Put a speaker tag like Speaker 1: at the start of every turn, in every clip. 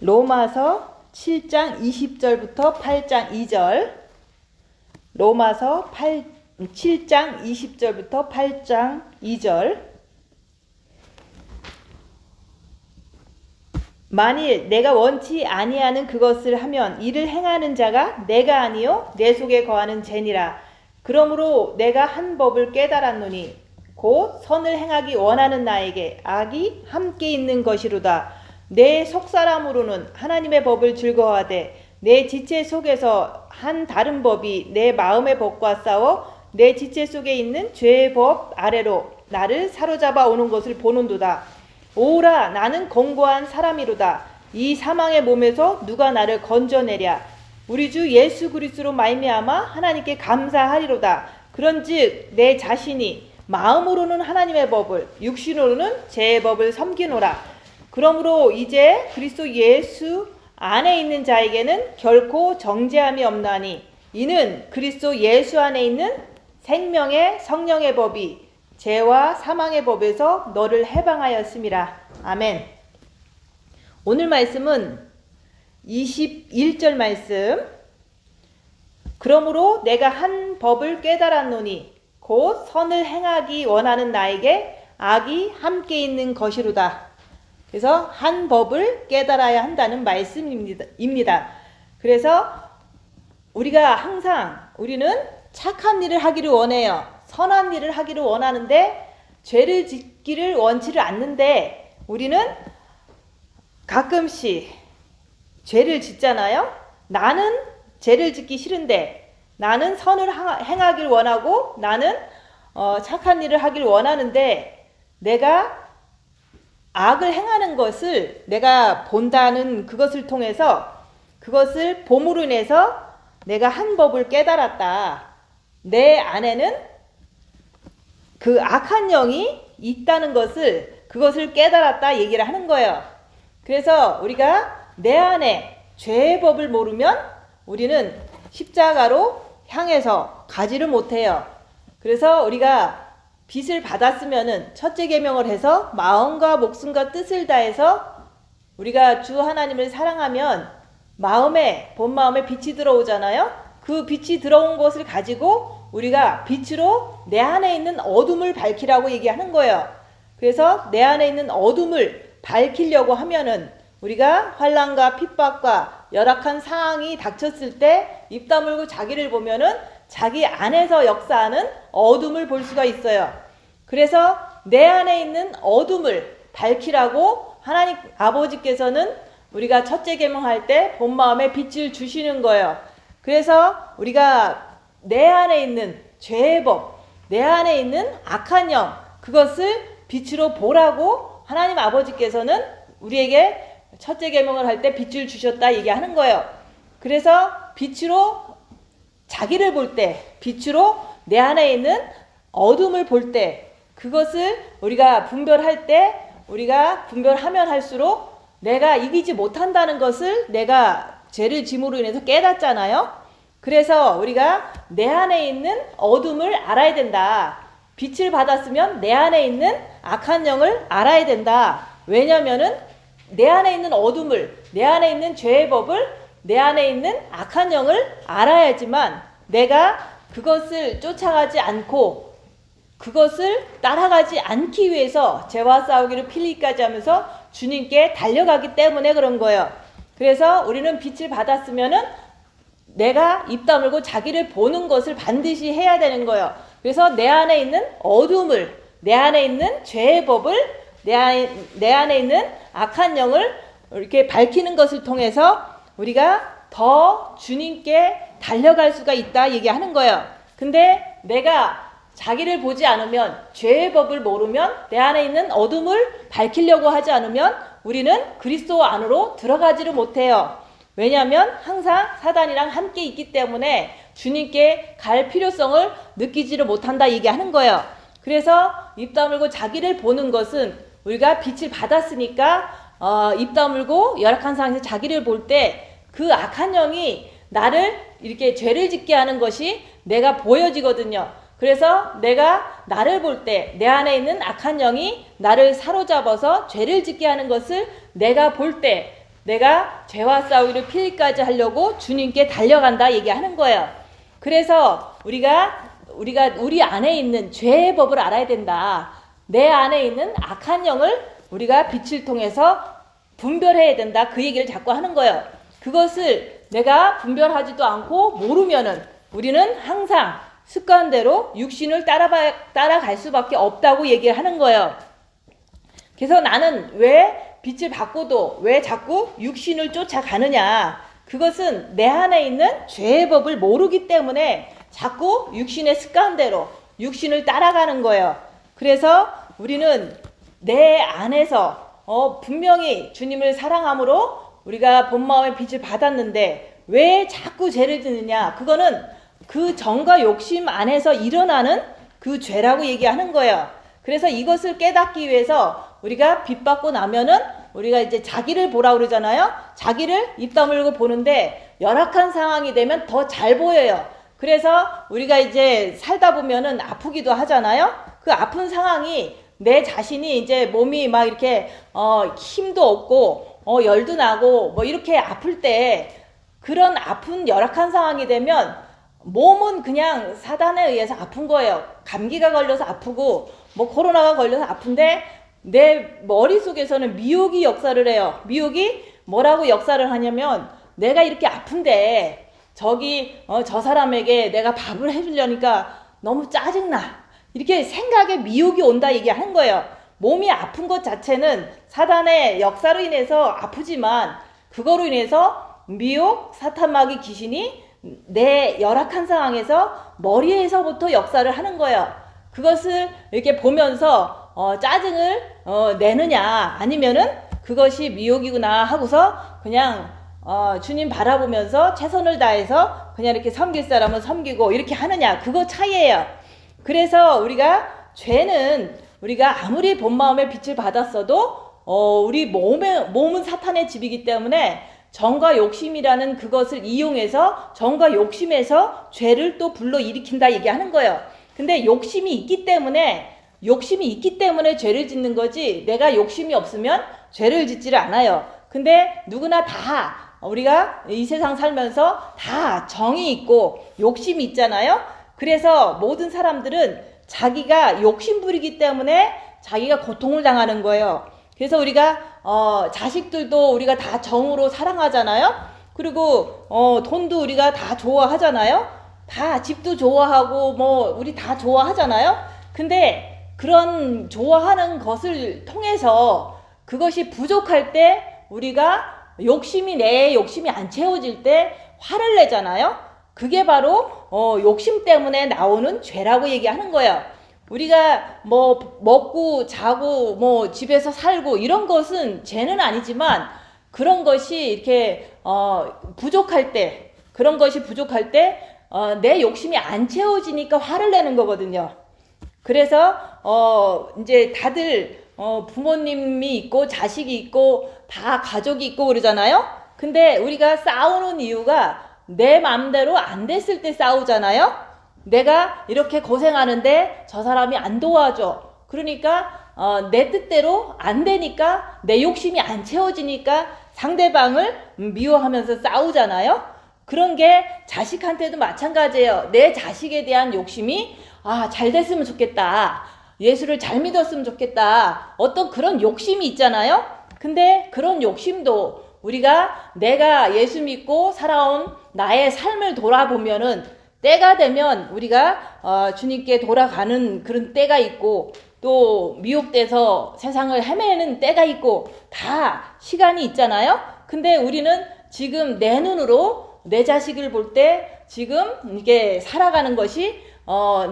Speaker 1: 로마서 7장 20절부터 8장 2절. 로마서 7장 20절부터 8장 2절. 만일 내가 원치 아니하는 그것을 하면 이를 행하는 자가 내가 아니요 내 속에 거하는 죄니라. 그러므로 내가 한 법을 깨달았노니 곧 선을 행하기 원하는 나에게 악이 함께 있는 것이로다. 내 속사람으로는 하나님의 법을 즐거워하되 내 지체 속에서 한 다른 법이 내 마음의 법과 싸워 내 지체 속에 있는 죄의 법 아래로 나를 사로잡아 오는 것을 보는도다. 오라, 나는 공고한 사람이로다. 이 사망의 몸에서 누가 나를 건져내랴. 우리 주 예수 그리스도로 말미암아 하나님께 감사하리로다. 그런즉 내 자신이 마음으로는 하나님의 법을, 육신으로는 죄의 법을 섬기노라. 그러므로 이제 그리스도 예수 안에 있는 자에게는 결코 정죄함이 없나니 이는 그리스도 예수 안에 있는 생명의 성령의 법이 죄와 사망의 법에서 너를 해방하였음이라. 아멘. 오늘 말씀은 21절 말씀. 그러므로 내가 한 법을 깨달았노니 곧 선을 행하기 원하는 나에게 악이 함께 있는 것이로다. 그래서 한 법을 깨달아야 한다는 말씀입니다. 그래서 우리가 항상 우리는 착한 일을 하기를 원해요. 선한 일을 하기를 원하는데 죄를 짓기를 원치를 않는데 우리는 가끔씩 죄를 짓잖아요. 나는 죄를 짓기 싫은데 나는 선을 행하길 원하고 나는 착한 일을 하길 원하는데 내가 악을 행하는 것을 내가 본다는 그것을 통해서 그것을 봄으로 인해서 내가 한 법을 깨달았다. 내 안에는 그 악한 영이 있다는 것을 그것을 깨달았다 얘기를 하는 거예요. 그래서 우리가 내 안에 죄의 법을 모르면 우리는 십자가로 향해서 가지를 못해요. 그래서 우리가 빚을 받았으면은 첫째 계명을 해서 마음과 목숨과 뜻을 다해서 우리가 주 하나님을 사랑하면 마음에 본 마음에 빛이 들어오잖아요. 그 빛이 들어온 것을 가지고 우리가 빛으로 내 안에 있는 어둠을 밝히라고 얘기하는 거예요. 그래서 내 안에 있는 어둠을 밝히려고 하면은 우리가 환난과 핍박과 열악한 상황이 닥쳤을 때 입 다물고 자기를 보면은 자기 안에서 역사하는 어둠을 볼 수가 있어요. 그래서 내 안에 있는 어둠을 밝히라고 하나님 아버지께서는 우리가 첫째 계명할 때 본 마음에 빛을 주시는 거예요. 그래서 우리가 내 안에 있는 죄의 법, 내 안에 있는 악한 영, 그것을 빛으로 보라고 하나님 아버지께서는 우리에게 첫째 계명을 할 때 빛을 주셨다 얘기하는 거예요. 그래서 빛으로 자기를 볼 때, 빛으로 내 안에 있는 어둠을 볼 때, 그것을 우리가 분별할 때, 우리가 분별하면 할수록 내가 이기지 못한다는 것을 내가 죄를 짐으로 인해서 깨닫잖아요. 그래서 우리가 내 안에 있는 어둠을 알아야 된다. 빛을 받았으면 내 안에 있는 악한 영을 알아야 된다. 왜냐면은 내 안에 있는 어둠을, 내 안에 있는 죄의 법을, 내 안에 있는 악한 영을 알아야지만 내가 그것을 쫓아가지 않고 그것을 따라가지 않기 위해서 죄와 싸우기를 필리까지 하면서 주님께 달려가기 때문에 그런 거예요. 그래서 우리는 빛을 받았으면은 내가 입 다물고 자기를 보는 것을 반드시 해야 되는 거예요. 그래서 내 안에 있는 어둠을, 내 안에 있는 죄의 법을, 내 안에 있는 악한 영을 이렇게 밝히는 것을 통해서 우리가 더 주님께 달려갈 수가 있다 얘기하는 거예요. 근데 내가 자기를 보지 않으면, 죄의 법을 모르면, 내 안에 있는 어둠을 밝히려고 하지 않으면 우리는 그리스도 안으로 들어가지를 못해요. 왜냐하면 항상 사단이랑 함께 있기 때문에 주님께 갈 필요성을 느끼지를 못한다 얘기하는 거예요. 그래서 입 다물고 자기를 보는 것은 우리가 빛을 받았으니까 입 다물고 열악한 상황에서 자기를 볼 때 그 악한 영이 나를 이렇게 죄를 짓게 하는 것이 내가 보여지거든요. 그래서 내가 나를 볼 때 내 안에 있는 악한 영이 나를 사로잡아서 죄를 짓게 하는 것을 내가 볼 때 내가 죄와 싸우기를 필까지 하려고 주님께 달려간다 얘기하는 거예요. 그래서 우리 안에 있는 죄의 법을 알아야 된다. 내 안에 있는 악한 영을 우리가 빛을 통해서 분별해야 된다. 그 얘기를 자꾸 하는 거예요. 그것을 내가 분별하지도 않고 모르면은 우리는 항상 습관대로 육신을 따라갈 수밖에 없다고 얘기를 하는 거예요. 그래서 나는 왜 빛을 받고도 왜 자꾸 육신을 쫓아가느냐. 그것은 내 안에 있는 죄의 법을 모르기 때문에 자꾸 육신의 습관대로 육신을 따라가는 거예요. 그래서 우리는 내 안에서 분명히 주님을 사랑함으로 우리가 본 마음의 빛을 받았는데 왜 자꾸 죄를 짓느냐. 그거는 그 정과 욕심 안에서 일어나는 그 죄라고 얘기하는 거예요. 그래서 이것을 깨닫기 위해서 우리가 빛 받고 나면은 우리가 이제 자기를 보라 그러잖아요. 자기를 입 다물고 보는데 열악한 상황이 되면 더 잘 보여요. 그래서 우리가 이제 살다 보면은 아프기도 하잖아요. 그 아픈 상황이 내 자신이 이제 몸이 막 이렇게 힘도 없고 열도 나고 뭐 이렇게 아플 때 그런 아픈 열악한 상황이 되면 몸은 그냥 사단에 의해서 아픈 거예요. 감기가 걸려서 아프고 뭐 코로나가 걸려서 아픈데 내 머릿속에서는 미혹이 역사를 해요. 미혹이 뭐라고 역사를 하냐면 내가 이렇게 아픈데 저 사람에게 내가 밥을 해주려니까 너무 짜증나. 이렇게 생각에 미혹이 온다 얘기하는 거예요. 몸이 아픈 것 자체는 사단의 역사로 인해서 아프지만 그거로 인해서 미혹, 사탄마귀 귀신이 내 열악한 상황에서 머리에서부터 역사를 하는 거예요. 그것을 이렇게 보면서 짜증을 내느냐 아니면은 그것이 미혹이구나 하고서 그냥 주님 바라보면서 최선을 다해서 그냥 이렇게 섬길 사람은 섬기고 이렇게 하느냐 그거 차이예요. 그래서 우리가 죄는 우리가 아무리 본 마음의 빛을 받았어도 우리 몸은 사탄의 집이기 때문에 정과 욕심이라는 그것을 이용해서 정과 욕심에서 죄를 또 불러일으킨다 얘기하는 거예요. 근데 욕심이 있기 때문에 죄를 짓는 거지 내가 욕심이 없으면 죄를 짓지를 않아요. 근데 누구나 다 우리가 이 세상 살면서 다 정이 있고 욕심이 있잖아요. 그래서 모든 사람들은 자기가 욕심 부리기 때문에 자기가 고통을 당하는 거예요. 그래서 우리가 자식들도 우리가 다 정으로 사랑하잖아요. 그리고 돈도 우리가 다 좋아하잖아요. 다 집도 좋아하고 뭐 우리 다 좋아하잖아요. 근데 그런 좋아하는 것을 통해서 그것이 부족할 때 우리가 내 욕심이 안 채워질 때 화를 내잖아요. 그게 바로 욕심 때문에 나오는 죄라고 얘기하는 거예요. 우리가 뭐 먹고 자고 뭐 집에서 살고 이런 것은 죄는 아니지만 그런 것이 이렇게 부족할 때 그런 것이 부족할 때 내 욕심이 안 채워지니까 화를 내는 거거든요. 그래서 이제 다들 부모님이 있고 자식이 있고 다 가족이 있고 그러잖아요. 근데 우리가 싸우는 이유가 내 맘대로 안 됐을 때 싸우잖아요. 내가 이렇게 고생하는데 저 사람이 안 도와줘. 그러니까 내 뜻대로 안 되니까 내 욕심이 안 채워지니까 상대방을 미워하면서 싸우잖아요. 그런 게 자식한테도 마찬가지예요. 내 자식에 대한 욕심이 잘 됐으면 좋겠다. 예수를 잘 믿었으면 좋겠다. 어떤 그런 욕심이 있잖아요. 근데 그런 욕심도 내가 예수 믿고 살아온 나의 삶을 돌아보면은 때가 되면 우리가 주님께 돌아가는 그런 때가 있고 또 미혹돼서 세상을 헤매는 때가 있고 다 시간이 있잖아요. 근데 우리는 지금 내 눈으로 내 자식을 볼 때 지금 이게 살아가는 것이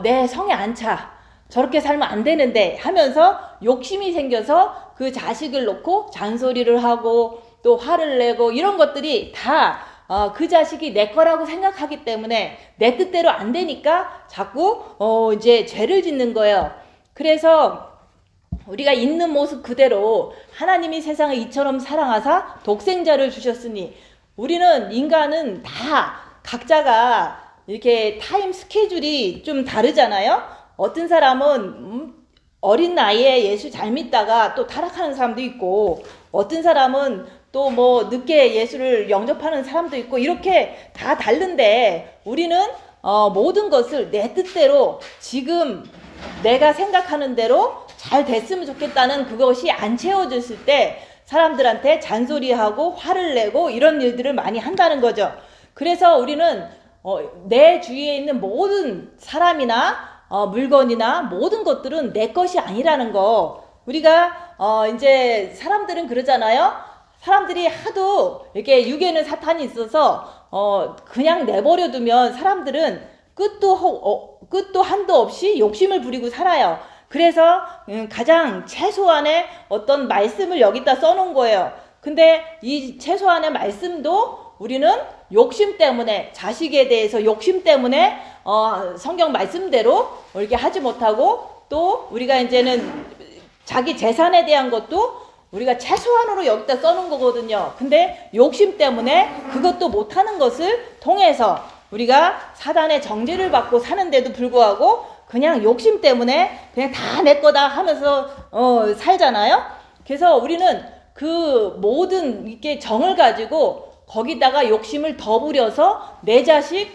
Speaker 1: 내 성에 안 차. 저렇게 살면 안 되는데 하면서 욕심이 생겨서 그 자식을 놓고 잔소리를 하고 또 화를 내고 이런 것들이 다 그 자식이 내 거라고 생각하기 때문에 내 뜻대로 안 되니까 자꾸 이제 죄를 짓는 거예요. 그래서 우리가 있는 모습 그대로 하나님이 세상을 이처럼 사랑하사 독생자를 주셨으니 우리는 인간은 다 각자가 이렇게 타임 스케줄이 좀 다르잖아요. 어떤 사람은 어린 나이에 예수 잘 믿다가 또 타락하는 사람도 있고 어떤 사람은 또 뭐 늦게 예수를 영접하는 사람도 있고 이렇게 다 다른데 우리는 모든 것을 내 뜻대로 지금 내가 생각하는 대로 잘 됐으면 좋겠다는 그것이 안 채워졌을 때 사람들한테 잔소리하고 화를 내고 이런 일들을 많이 한다는 거죠. 그래서 우리는 내 주위에 있는 모든 사람이나 물건이나 모든 것들은 내 것이 아니라는 거. 우리가 이제 사람들은 그러잖아요. 사람들이 하도 이렇게 육에는 사탄이 있어서 그냥 내버려 두면 사람들은 끝도 한도 없이 욕심을 부리고 살아요. 그래서 가장 최소한의 어떤 말씀을 여기다 써놓은 거예요. 근데 이 최소한의 말씀도 우리는 욕심 때문에, 자식에 대해서 욕심 때문에 성경 말씀대로 이렇게 하지 못하고, 또 우리가 이제는 자기 재산에 대한 것도 우리가 최소한으로 여기다 써놓은 거거든요. 근데 욕심 때문에 그것도 못하는 것을 통해서 우리가 사단의 정죄를 받고 사는데도 불구하고 그냥 욕심 때문에 그냥 다 내 거다 하면서 살잖아요. 그래서 우리는 그 모든 이렇게 정을 가지고 거기다가 욕심을 더 부려서 내 자식,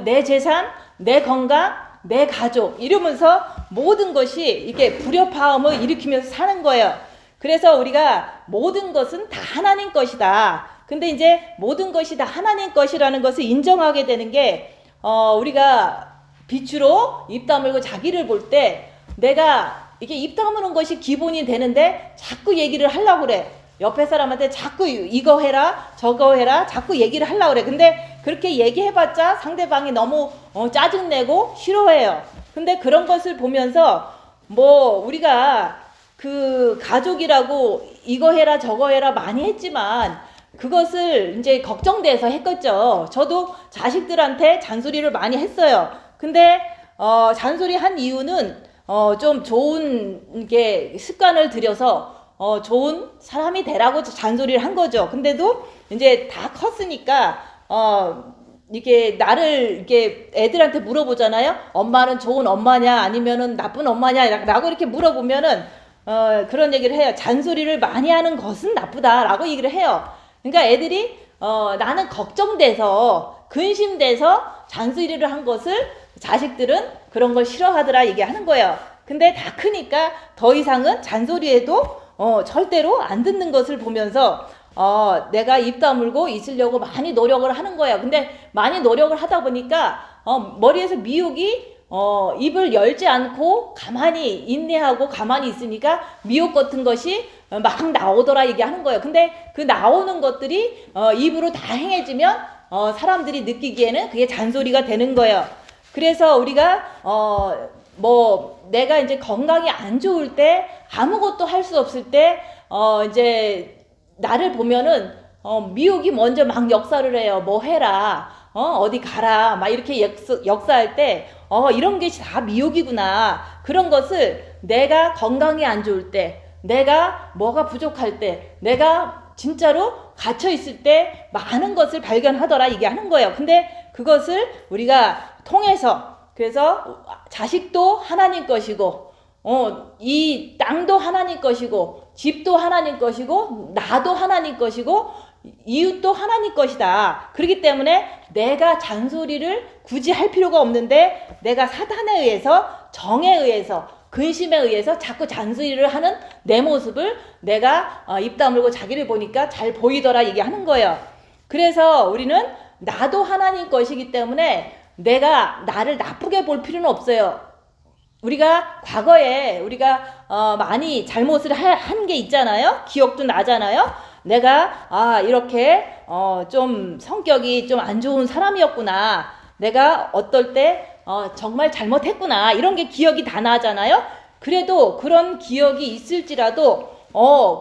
Speaker 1: 내 재산, 내 건강, 내 가족 이러면서 모든 것이 이렇게 불협화음을 일으키면서 사는 거예요. 그래서 우리가 모든 것은 다 하나님 것이다. 근데 이제 모든 것이 다 하나님 것이라는 것을 인정하게 되는 게 우리가 빛으로 입 다물고 자기를 볼 때 내가 이게 입 다무는 것이 기본이 되는데 자꾸 얘기를 하려고 그래. 옆에 사람한테 자꾸 이거 해라 저거 해라 자꾸 얘기를 하려고 그래. 근데 그렇게 얘기해봤자 상대방이 너무 짜증내고 싫어해요. 근데 그런 것을 보면서 뭐 우리가 그 가족이라고 이거 해라 저거 해라 많이 했지만 그것을 이제 걱정돼서 했겠죠. 저도 자식들한테 잔소리를 많이 했어요. 근데 잔소리 한 이유는 좀 좋은 게 습관을 들여서 좋은 사람이 되라고 잔소리를 한 거죠. 근데도 이제 다 컸으니까 이게 나를 이렇게 애들한테 물어보잖아요. 엄마는 좋은 엄마냐 아니면은 나쁜 엄마냐라고 이렇게 물어보면은 그런 얘기를 해요. 잔소리를 많이 하는 것은 나쁘다라고 얘기를 해요. 그러니까 애들이 나는 걱정돼서 근심돼서 잔소리를 한 것을 자식들은 그런 걸 싫어하더라 얘기하는 거예요. 근데 다 크니까 더 이상은 잔소리해도 절대로 안 듣는 것을 보면서 내가 입 다물고 있으려고 많이 노력을 하는 거예요. 근데 많이 노력을 하다 보니까 머리에서 미혹이 입을 열지 않고 가만히 인내하고 가만히 있으니까 미혹 같은 것이 막 나오더라 얘기하는 거예요. 근데 그 나오는 것들이 입으로 다 행해지면 사람들이 느끼기에는 그게 잔소리가 되는 거예요. 그래서 우리가 뭐 내가 이제 건강이 안 좋을 때 아무것도 할 수 없을 때 이제 나를 보면은 미혹이 먼저 막 역사를 해요. 뭐 해라, 어디 가라, 막 이렇게 역사할 때 이런 게 다 미혹이구나. 그런 것을 내가 건강이 안 좋을 때, 내가 뭐가 부족할 때, 내가 진짜로 갇혀 있을 때 많은 것을 발견하더라 얘기하는 거예요. 근데 그것을 우리가 통해서 그래서 자식도 하나님 것이고 이 땅도 하나님 것이고 집도 하나님 것이고 나도 하나님 것이고 이웃도 하나님 것이다. 그렇기 때문에 내가 잔소리를 굳이 할 필요가 없는데 내가 사탄에 의해서 정에 의해서 근심에 의해서 자꾸 잔소리를 하는 내 모습을 내가 입 다물고 자기를 보니까 잘 보이더라 얘기하는 거예요. 그래서 우리는 나도 하나님 것이기 때문에 내가 나를 나쁘게 볼 필요는 없어요. 우리가 과거에 우리가 많이 잘못을 한 게 있잖아요. 기억도 나잖아요. 내가 이렇게 좀 성격이 좀 안 좋은 사람이었구나. 내가 어떨 때 정말 잘못했구나. 이런 게 기억이 다 나잖아요. 그래도 그런 기억이 있을지라도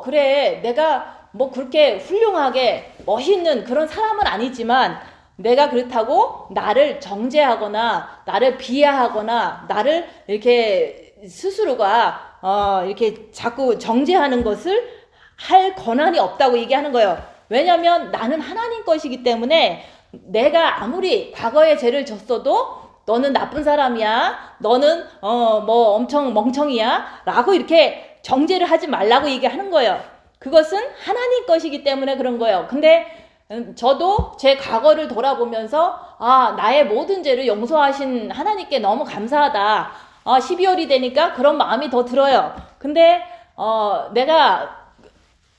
Speaker 1: 그래 내가 뭐 그렇게 훌륭하게 멋있는 그런 사람은 아니지만 내가 그렇다고 나를 정죄하거나 나를 비하하거나 나를 이렇게 스스로가 이렇게 자꾸 정죄하는 것을 할 권한이 없다고 얘기하는 거예요. 왜냐하면 나는 하나님 것이기 때문에 내가 아무리 과거에 죄를 졌어도 너는 나쁜 사람이야, 너는 뭐 엄청 멍청이야 라고 이렇게 정죄를 하지 말라고 얘기하는 거예요. 그것은 하나님 것이기 때문에 그런 거예요. 근데 저도 제 과거를 돌아보면서 나의 모든 죄를 용서하신 하나님께 너무 감사하다. 12월이 되니까 그런 마음이 더 들어요. 근데 내가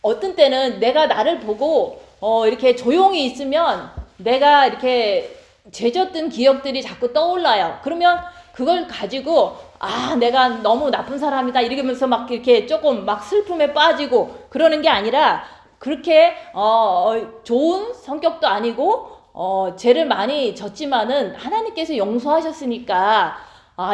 Speaker 1: 어떤 때는 내가 나를 보고 이렇게 조용히 있으면 내가 이렇게 죄졌던 기억들이 자꾸 떠올라요. 그러면 그걸 가지고 내가 너무 나쁜 사람이다 이러면서 막 이렇게 조금 막 슬픔에 빠지고 그러는 게 아니라 그렇게 좋은 성격도 아니고 죄를 많이 졌지만은 하나님께서 용서하셨으니까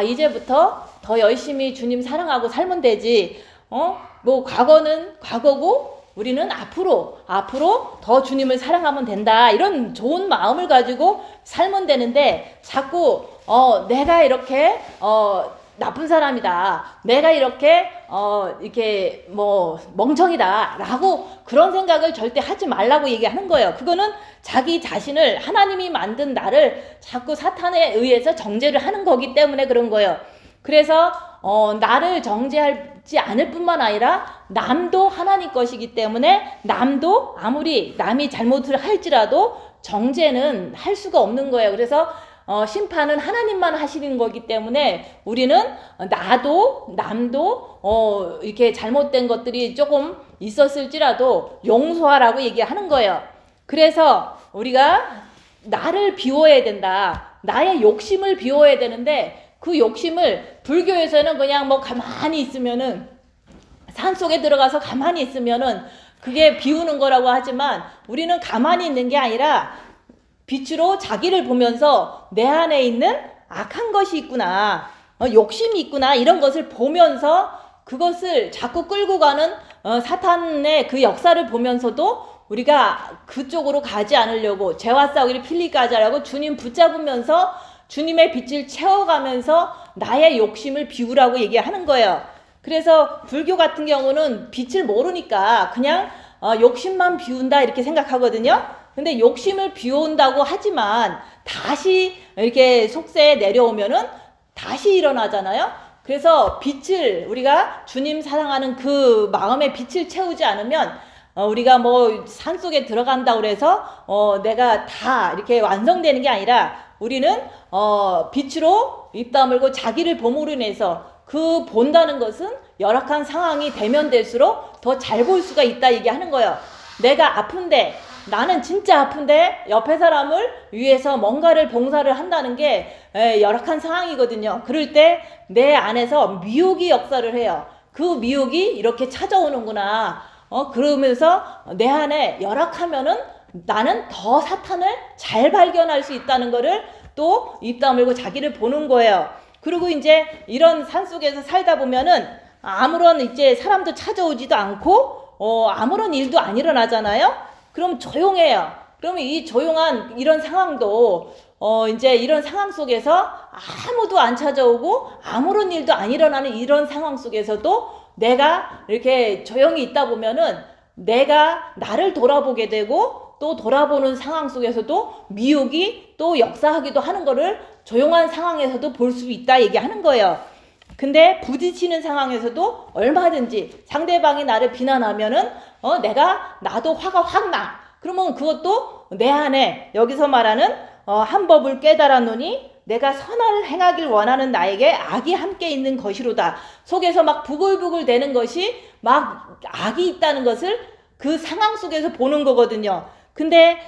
Speaker 1: 이제부터 더 열심히 주님 사랑하고 살면 되지. 뭐 과거는 과거고 우리는 앞으로 더 주님을 사랑하면 된다. 이런 좋은 마음을 가지고 살면 되는데 자꾸 내가 이렇게 나쁜 사람이다. 내가 이렇게 뭐 멍청이다라고 그런 생각을 절대 하지 말라고 얘기하는 거예요. 그거는 자기 자신을 하나님이 만든 나를 자꾸 사탄에 의해서 정죄를 하는 거기 때문에 그런 거예요. 그래서 나를 정죄하지 않을 뿐만 아니라 남도 하나님 것이기 때문에 남도 아무리 남이 잘못을 할지라도 정죄는 할 수가 없는 거예요. 그래서 심판은 하나님만 하시는 거기 때문에 우리는 나도 남도 이렇게 잘못된 것들이 조금 있었을지라도 용서하라고 얘기하는 거예요. 그래서 우리가 나를 비워야 된다. 나의 욕심을 비워야 되는데 그 욕심을 불교에서는 그냥 뭐 가만히 있으면은 산속에 들어가서 가만히 있으면은 그게 비우는 거라고 하지만 우리는 가만히 있는 게 아니라 빛으로 자기를 보면서 내 안에 있는 악한 것이 있구나, 욕심이 있구나 이런 것을 보면서 그것을 자꾸 끌고 가는 사탄의 그 역사를 보면서도 우리가 그쪽으로 가지 않으려고 죄와 싸우기를 필리까지 하려고 주님 붙잡으면서 주님의 빛을 채워가면서 나의 욕심을 비우라고 얘기하는 거예요. 그래서 불교 같은 경우는 빛을 모르니까 그냥 욕심만 비운다 이렇게 생각하거든요. 근데 욕심을 비운다고 하지만 다시 이렇게 속세에 내려오면은 다시 일어나잖아요. 그래서 빛을 우리가 주님 사랑하는 그 마음의 빛을 채우지 않으면 우리가 뭐 산속에 들어간다고 그래서 내가 다 이렇게 완성되는 게 아니라 우리는 빛으로 입 다물고 자기를 봄으로 인해서 그 본다는 것은 열악한 상황이 되면 될수록 더 잘 볼 수가 있다 얘기하는 거예요. 내가 아픈데 나는 진짜 아픈데 옆에 사람을 위해서 뭔가를 봉사를 한다는 게 열악한 상황이거든요. 그럴 때 내 안에서 미혹이 역사를 해요. 그 미혹이 이렇게 찾아오는구나. 그러면서 내 안에 열악하면은 나는 더 사탄을 잘 발견할 수 있다는 거를 또 입 다물고 자기를 보는 거예요. 그리고 이제 이런 산속에서 살다 보면은 아무런 이제 사람도 찾아오지도 않고 아무런 일도 안 일어나잖아요. 그럼 조용해요. 그러면 이 조용한 이런 상황도 이제 이런 상황 속에서 아무도 안 찾아오고 아무런 일도 안 일어나는 이런 상황 속에서도 내가 이렇게 조용히 있다 보면은 내가 나를 돌아보게 되고 또 돌아보는 상황 속에서도 미혹이 또 역사하기도 하는 거를 조용한 상황에서도 볼 수 있다 얘기하는 거예요. 근데 부딪히는 상황에서도 얼마든지 상대방이 나를 비난하면은 나도 화가 확 나. 그러면 그것도 내 안에 여기서 말하는 한 법을 깨달았노니 내가 선을 행하길 원하는 나에게 악이 함께 있는 것이로다. 속에서 막 부글부글 되는 것이 막 악이 있다는 것을 그 상황 속에서 보는 거거든요. 근데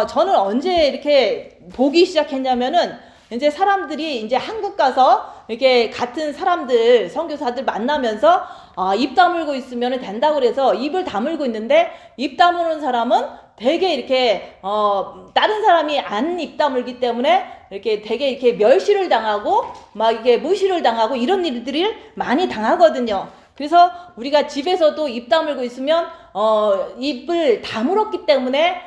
Speaker 1: 저는 언제 이렇게 보기 시작했냐면은 이제 사람들이 이제 한국 가서 이렇게 같은 사람들 선교사들 만나면서 입 다물고 있으면 된다고 그래서 입을 다물고 있는데 입 다무는 사람은 되게 이렇게 다른 사람이 안 입 다물기 때문에 이렇게 되게 이렇게 멸시를 당하고 막 이게 무시를 당하고 이런 일들을 많이 당하거든요. 그래서 우리가 집에서도 입 다물고 있으면 입을 다물었기 때문에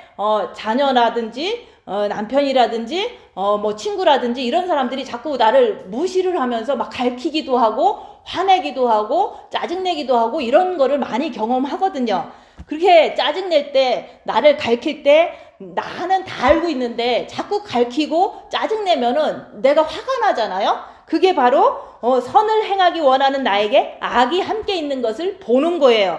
Speaker 1: 자녀라든지 남편이라든지 뭐 친구라든지 이런 사람들이 자꾸 나를 무시를 하면서 막 갈키기도 하고 화내기도 하고 짜증내기도 하고 이런 거를 많이 경험하거든요. 그렇게 짜증낼 때 나를 갈킬 때 나는 다 알고 있는데 자꾸 갈키고 짜증내면은 내가 화가 나잖아요. 그게 바로 선을 행하기 원하는 나에게 악이 함께 있는 것을 보는 거예요.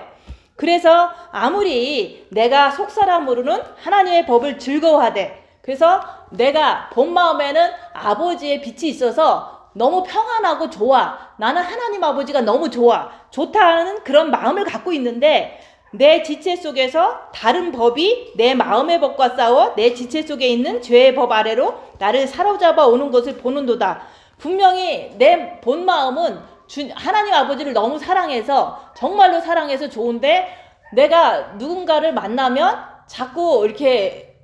Speaker 1: 그래서 아무리 내가 속사람으로는 하나님의 법을 즐거워하되, 그래서 내가 본 마음에는 아버지의 빛이 있어서 너무 평안하고 좋아. 나는 하나님 아버지가 너무 좋아. 좋다는 그런 마음을 갖고 있는데 내 지체 속에서 다른 법이 내 마음의 법과 싸워 내 지체 속에 있는 죄의 법 아래로 나를 사로잡아 오는 것을 보는도다. 분명히 내 본 마음은 하나님 아버지를 너무 사랑해서, 정말로 사랑해서 좋은데 내가 누군가를 만나면 자꾸 이렇게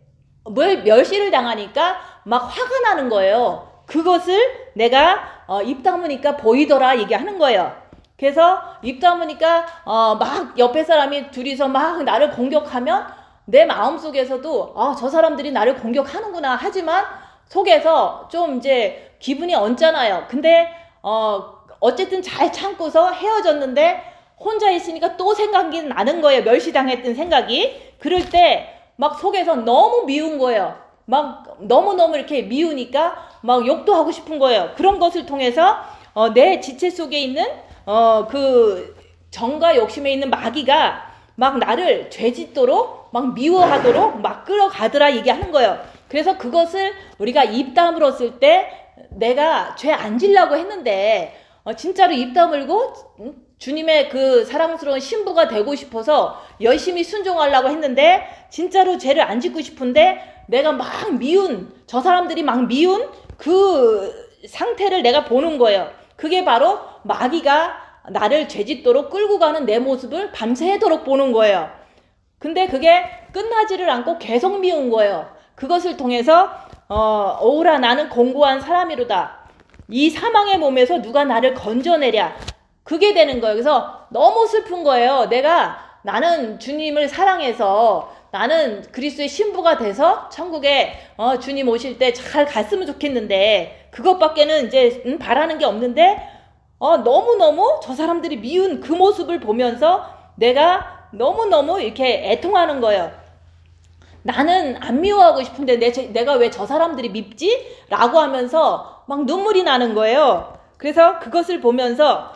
Speaker 1: 멸시를 당하니까 막 화가 나는 거예요. 그것을 내가 입 다무니까 보이더라 얘기하는 거예요. 그래서 입 다무니까 막 옆에 사람이 둘이서 막 나를 공격하면 내 마음속에서도 저 사람들이 나를 공격하는구나 하지만 속에서 좀 이제 기분이 언짢아요. 근데 어쨌든 잘 참고서 헤어졌는데 혼자 있으니까 또 생각이 나는 거예요. 멸시당했던 생각이. 그럴 때 막 속에서 너무 미운 거예요. 막 너무너무 이렇게 미우니까 막 욕도 하고 싶은 거예요. 그런 것을 통해서 내 지체 속에 있는 그 정과 욕심에 있는 마귀가 막 나를 죄짓도록 막 미워하도록 막 끌어가더라 얘기하는 거예요. 그래서 그것을 우리가 입 다물었을 때 내가 죄 안 지려고 했는데 진짜로 입 다물고 주님의 그 사랑스러운 신부가 되고 싶어서 열심히 순종하려고 했는데 진짜로 죄를 안 짓고 싶은데 내가 막 미운, 저 사람들이 막 미운 그 상태를 내가 보는 거예요. 그게 바로 마귀가 나를 죄짓도록 끌고 가는 내 모습을 밤새도록 보는 거예요. 근데 그게 끝나지를 않고 계속 미운 거예요. 그것을 통해서 오라 나는 공고한 사람이로다. 이 사망의 몸에서 누가 나를 건져내랴. 그게 되는 거예요. 그래서 너무 슬픈 거예요. 나는 주님을 사랑해서 나는 그리스도의 신부가 돼서 천국에 주님 오실 때 잘 갔으면 좋겠는데 그것밖에는 이제 바라는 게 없는데 너무너무 저 사람들이 미운 그 모습을 보면서 내가 너무너무 이렇게 애통하는 거예요. 나는 안 미워하고 싶은데 내가 왜 저 사람들이 밉지? 라고 하면서 막 눈물이 나는 거예요. 그래서 그것을 보면서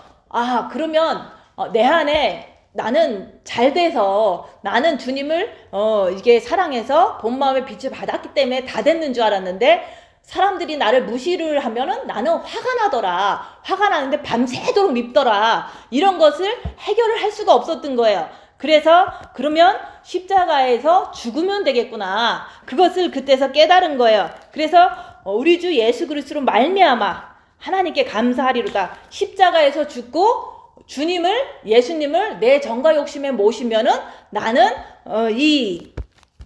Speaker 1: 그러면 내 안에 나는 잘 돼서 나는 주님을 이게 사랑해서 본 마음의 빛을 받았기 때문에 다 됐는 줄 알았는데 사람들이 나를 무시를 하면은 나는 화가 나더라. 화가 나는데 밤새도록 밉더라. 이런 것을 해결을 할 수가 없었던 거예요. 그래서 그러면 십자가에서 죽으면 되겠구나. 그것을 그때서 깨달은 거예요. 그래서 우리 주 예수 그리스도로 말미암아 하나님께 감사하리로다. 십자가에서 죽고 예수님을 내 정과 욕심에 모시면은 나는 이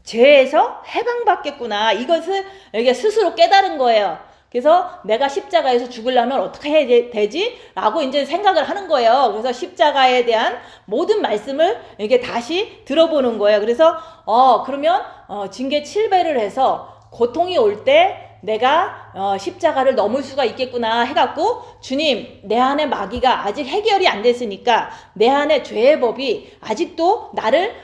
Speaker 1: 죄에서 해방받겠구나. 이것을 이렇게 스스로 깨달은 거예요. 그래서 내가 십자가에서 죽으려면 어떻게 해야 되지? 라고 이제 생각을 하는 거예요. 그래서 십자가에 대한 모든 말씀을 이렇게 다시 들어보는 거예요. 그래서 그러면 징계 7배를 해서 고통이 올 때 내가 십자가를 넘을 수가 있겠구나 해갖고 주님 내 안에 마귀가 아직 해결이 안 됐으니까 내 안에 죄의 법이 아직도 나를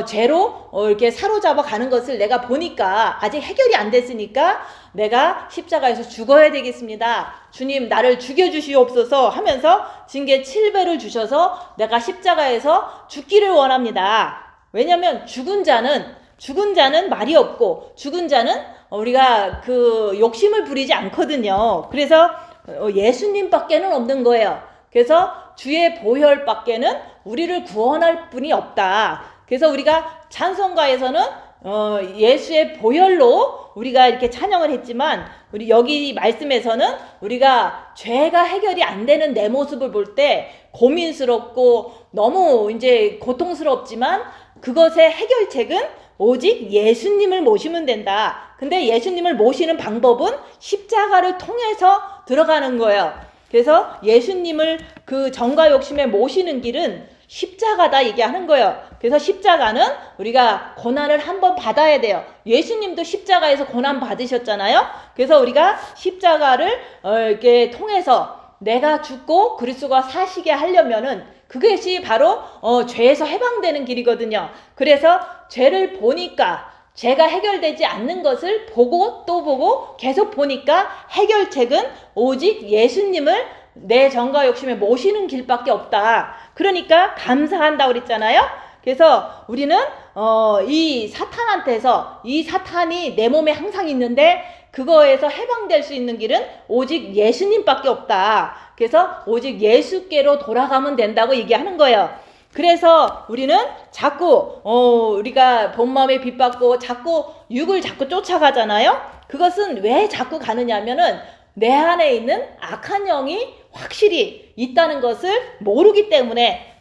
Speaker 1: 죄로 이렇게 사로잡아 가는 것을 내가 보니까 아직 해결이 안 됐으니까 내가 십자가에서 죽어야 되겠습니다. 주님 나를 죽여주시옵소서 하면서 징계 7배를 주셔서 내가 십자가에서 죽기를 원합니다. 왜냐하면 죽은 자는 말이 없고 죽은 자는 우리가 그 욕심을 부리지 않거든요. 그래서 예수님밖에는 없는 거예요. 그래서 주의 보혈밖에는 우리를 구원할 분이 없다. 그래서 우리가 찬송가에서는 예수의 보혈로 우리가 이렇게 찬양을 했지만 우리 여기 말씀에서는 우리가 죄가 해결이 안 되는 내 모습을 볼 때 고민스럽고 너무 이제 고통스럽지만 그것의 해결책은 오직 예수님을 모시면 된다. 근데 예수님을 모시는 방법은 십자가를 통해서 들어가는 거예요. 그래서 예수님을 그 정과 욕심에 모시는 길은 십자가다 얘기하는 거예요. 그래서 십자가는 우리가 고난을 한번 받아야 돼요. 예수님도 십자가에서 고난 받으셨잖아요. 그래서 우리가 십자가를 이렇게 통해서 내가 죽고 그리스도가 사시게 하려면은 그것이 바로 죄에서 해방되는 길이거든요. 그래서 죄를 보니까 죄가 해결되지 않는 것을 보고 또 보고 계속 보니까 해결책은 오직 예수님을 내 정과 욕심에 모시는 길밖에 없다. 그러니까 감사한다고 그랬잖아요. 그래서 우리는 이 사탄한테서 이 사탄이 내 몸에 항상 있는데 그거에서 해방될 수 있는 길은 오직 예수님밖에 없다. 그래서 오직 예수께로 돌아가면 된다고 얘기하는 거예요. 그래서 우리는 자꾸 우리가 본 마음에 빗받고 자꾸 육을 자꾸 쫓아가잖아요. 그것은 왜 자꾸 가느냐면은 내 안에 있는 악한 영이 확실히 있다는 것을 모르기 때문에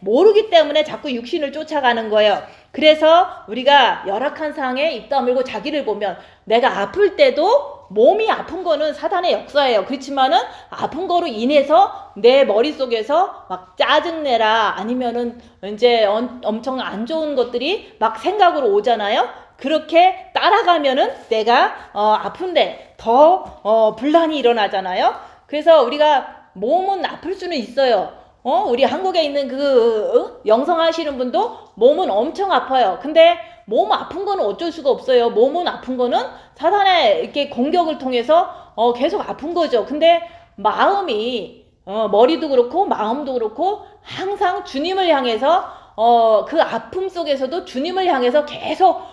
Speaker 1: 자꾸 육신을 쫓아가는 거예요. 그래서 우리가 열악한 상황에 입 다물고 자기를 보면 내가 아플 때도 몸이 아픈 거는 사단의 역사예요. 그렇지만은 아픈 거로 인해서 내 머릿속에서 막 짜증내라 아니면은 이제 엄청 안 좋은 것들이 막 생각으로 오잖아요. 그렇게 따라가면은 내가 아픈데 더 분란이 일어나잖아요. 그래서 우리가 몸은 아플 수는 있어요. 우리 한국에 있는 영성하시는 분도 몸은 엄청 아파요. 근데 몸 아픈 거는 어쩔 수가 없어요. 몸은 아픈 거는 사단의 이렇게 공격을 통해서 계속 아픈 거죠. 근데 마음이 머리도 그렇고 마음도 그렇고 항상 주님을 향해서 그 아픔 속에서도 주님을 향해서 계속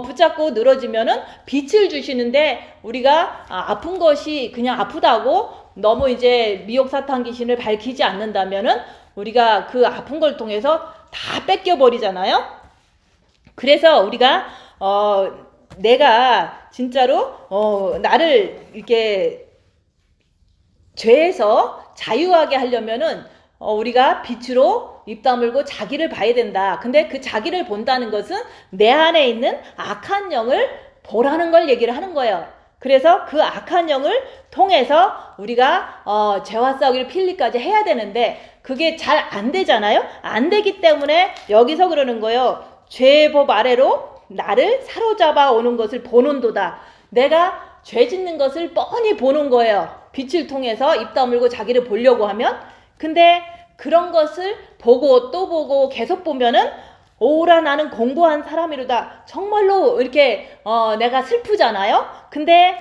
Speaker 1: 붙잡고 늘어지면은 빛을 주시는데 우리가 아픈 것이 그냥 아프다고 너무 이제 미혹 사탄 귀신을 밝히지 않는다면은 우리가 그 아픈 걸 통해서 다 뺏겨버리잖아요. 그래서 우리가 내가 진짜로 나를 이렇게 죄에서 자유하게 하려면은 우리가 빛으로 입 다물고 자기를 봐야 된다. 근데 그 자기를 본다는 것은 내 안에 있는 악한 영을 보라는 걸 얘기를 하는 거예요. 그래서 그 악한 영을 통해서 우리가 죄와 싸우기를 필리까지 해야 되는데 그게 잘 안 되잖아요. 안 되기 때문에 여기서 그러는 거예요. 죄의 법 아래로 나를 사로잡아 오는 것을 보는도다. 내가 죄 짓는 것을 뻔히 보는 거예요. 빛을 통해서 입 다물고 자기를 보려고 하면. 근데 그런 것을 보고 또 보고 계속 보면은 오라 나는 공고한 사람이로다. 정말로 이렇게 내가 슬프잖아요. 근데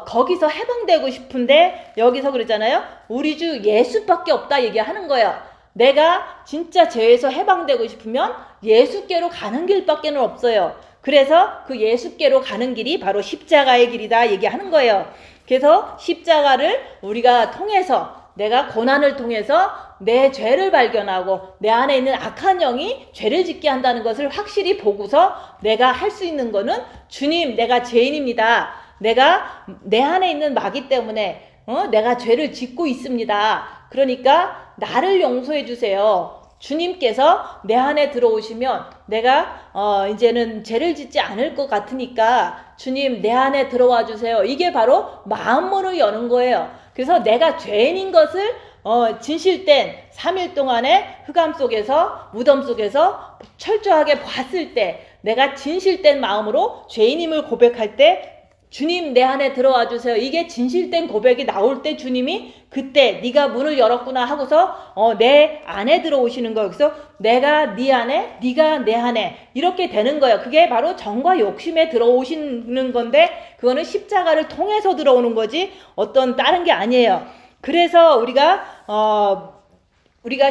Speaker 1: 거기서 해방되고 싶은데 여기서 그러잖아요. 우리 주 예수밖에 없다 얘기하는 거예요. 내가 진짜 죄에서 해방되고 싶으면 예수께로 가는 길밖에는 없어요. 그래서 그 예수께로 가는 길이 바로 십자가의 길이다 얘기하는 거예요. 그래서 십자가를 우리가 통해서 내가 고난을 통해서 내 죄를 발견하고 내 안에 있는 악한 영이 죄를 짓게 한다는 것을 확실히 보고서 내가 할 수 있는 거는 주님 내가 죄인입니다. 내가 내 안에 있는 마귀 때문에 내가 죄를 짓고 있습니다. 그러니까 나를 용서해 주세요. 주님께서 내 안에 들어오시면 내가 이제는 죄를 짓지 않을 것 같으니까 주님 내 안에 들어와 주세요. 이게 바로 마음문을 여는 거예요. 그래서 내가 죄인인 것을 진실된 3일 동안의 흑암 속에서 무덤 속에서 철저하게 봤을 때 내가 진실된 마음으로 죄인임을 고백할 때 주님 내 안에 들어와 주세요. 이게 진실된 고백이 나올 때 주님이 그때 네가 문을 열었구나 하고서 내 안에 들어오시는 거예요. 그래서 내가 네 안에 네가 내 안에 이렇게 되는 거예요. 그게 바로 정과 욕심에 들어오시는 건데 그거는 십자가를 통해서 들어오는 거지 어떤 다른 게 아니에요. 그래서 우리가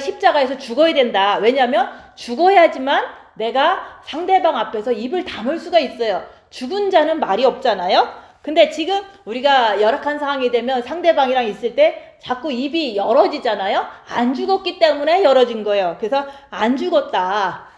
Speaker 1: 십자가에서 죽어야 된다. 왜냐하면 죽어야지만 내가 상대방 앞에서 입을 다물 수가 있어요. 죽은 자는 말이 없잖아요. 근데 지금 우리가 열악한 상황이 되면 상대방이랑 있을 때 자꾸 입이 열어지잖아요. 안 죽었기 때문에 열어진 거예요. 그래서 안 죽었다.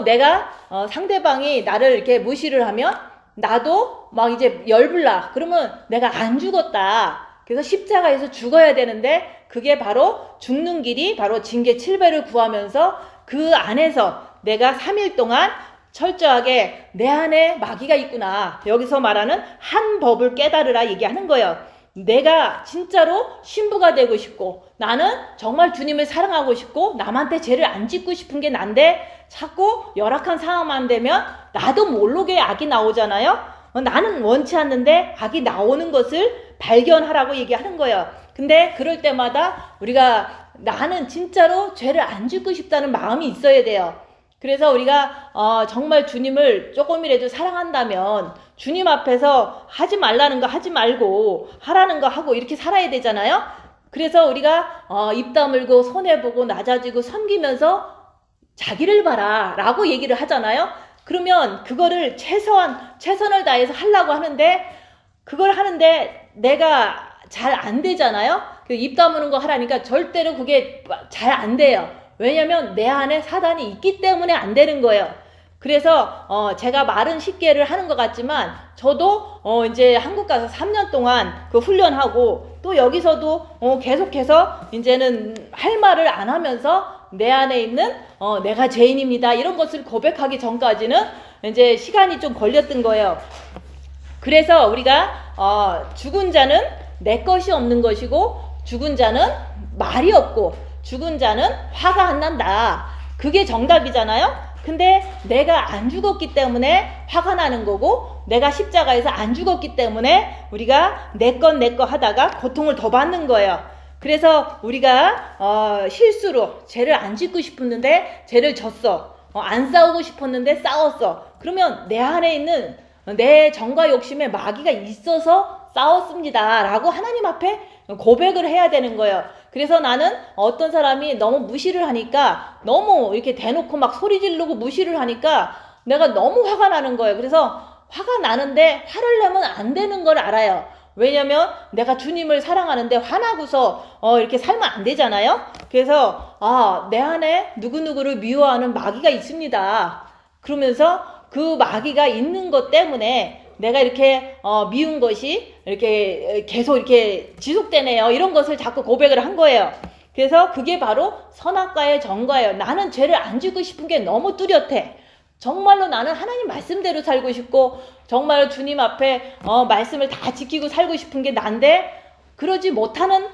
Speaker 1: 내가 상대방이 나를 이렇게 무시를 하면 나도 막 이제 열불나. 그러면 내가 안 죽었다. 그래서 십자가에서 죽어야 되는데 그게 바로 죽는 길이 바로 징계 7배를 구하면서 그 안에서 내가 3일 동안 철저하게 내 안에 마귀가 있구나. 여기서 말하는 한 법을 깨달으라 얘기하는 거예요. 내가 진짜로 신부가 되고 싶고 나는 정말 주님을 사랑하고 싶고 남한테 죄를 안 짓고 싶은 게 난데 자꾸 열악한 상황만 되면 나도 모르게 악이 나오잖아요. 나는 원치 않는데 악이 나오는 것을 발견하라고 얘기하는 거예요. 근데 그럴 때마다 우리가 나는 진짜로 죄를 안 짓고 싶다는 마음이 있어야 돼요. 그래서 우리가 정말 주님을 조금이라도 사랑한다면 주님 앞에서 하지 말라는 거 하지 말고 하라는 거 하고 이렇게 살아야 되잖아요. 그래서 우리가 입 다물고 손해보고 낮아지고 섬기면서 자기를 봐라 라고 얘기를 하잖아요. 그러면 그거를 최선을 다해서 하려고 하는데 그걸 하는데 내가 잘 안 되잖아요. 입 다무는 거 하라니까 절대로 그게 잘 안 돼요. 왜냐면 내 안에 사단이 있기 때문에 안 되는 거예요. 그래서 제가 말은 쉽게를 하는 것 같지만 저도 이제 한국 가서 3년 동안 그 훈련하고 또 여기서도 계속해서 이제는 할 말을 안 하면서 내 안에 있는 내가 죄인입니다 이런 것을 고백하기 전까지는 이제 시간이 좀 걸렸던 거예요. 그래서 우리가 죽은 자는 내 것이 없는 것이고 죽은 자는 말이 없고 죽은 자는 화가 안 난다. 그게 정답이잖아요. 근데 내가 안 죽었기 때문에 화가 나는 거고 내가 십자가에서 안 죽었기 때문에 우리가 내 것 하다가 고통을 더 받는 거예요. 그래서 우리가 실수로 죄를 안 짓고 싶었는데 죄를 졌어. 안 싸우고 싶었는데 싸웠어. 그러면 내 안에 있는 내 정과 욕심에 마귀가 있어서 싸웠습니다 라고 하나님 앞에 고백을 해야 되는 거예요. 그래서 나는 어떤 사람이 너무 무시를 하니까 너무 이렇게 대놓고 막 소리 지르고 무시를 하니까 내가 너무 화가 나는 거예요. 그래서 화가 나는데 화를 내면 안 되는 걸 알아요. 왜냐면 내가 주님을 사랑하는데 화나고서 이렇게 살면 안 되잖아요. 그래서 내 안에 누구누구를 미워하는 마귀가 있습니다. 그러면서 그 마귀가 있는 것 때문에 내가 이렇게 미운 것이 이렇게 계속 이렇게 지속되네요. 이런 것을 자꾸 고백을 한 거예요. 그래서 그게 바로 선악과의 전과예요. 나는 죄를 안 짓고 싶은 게 너무 뚜렷해. 정말로 나는 하나님 말씀대로 살고 싶고 정말 주님 앞에 말씀을 다 지키고 살고 싶은 게 난데 그러지 못하는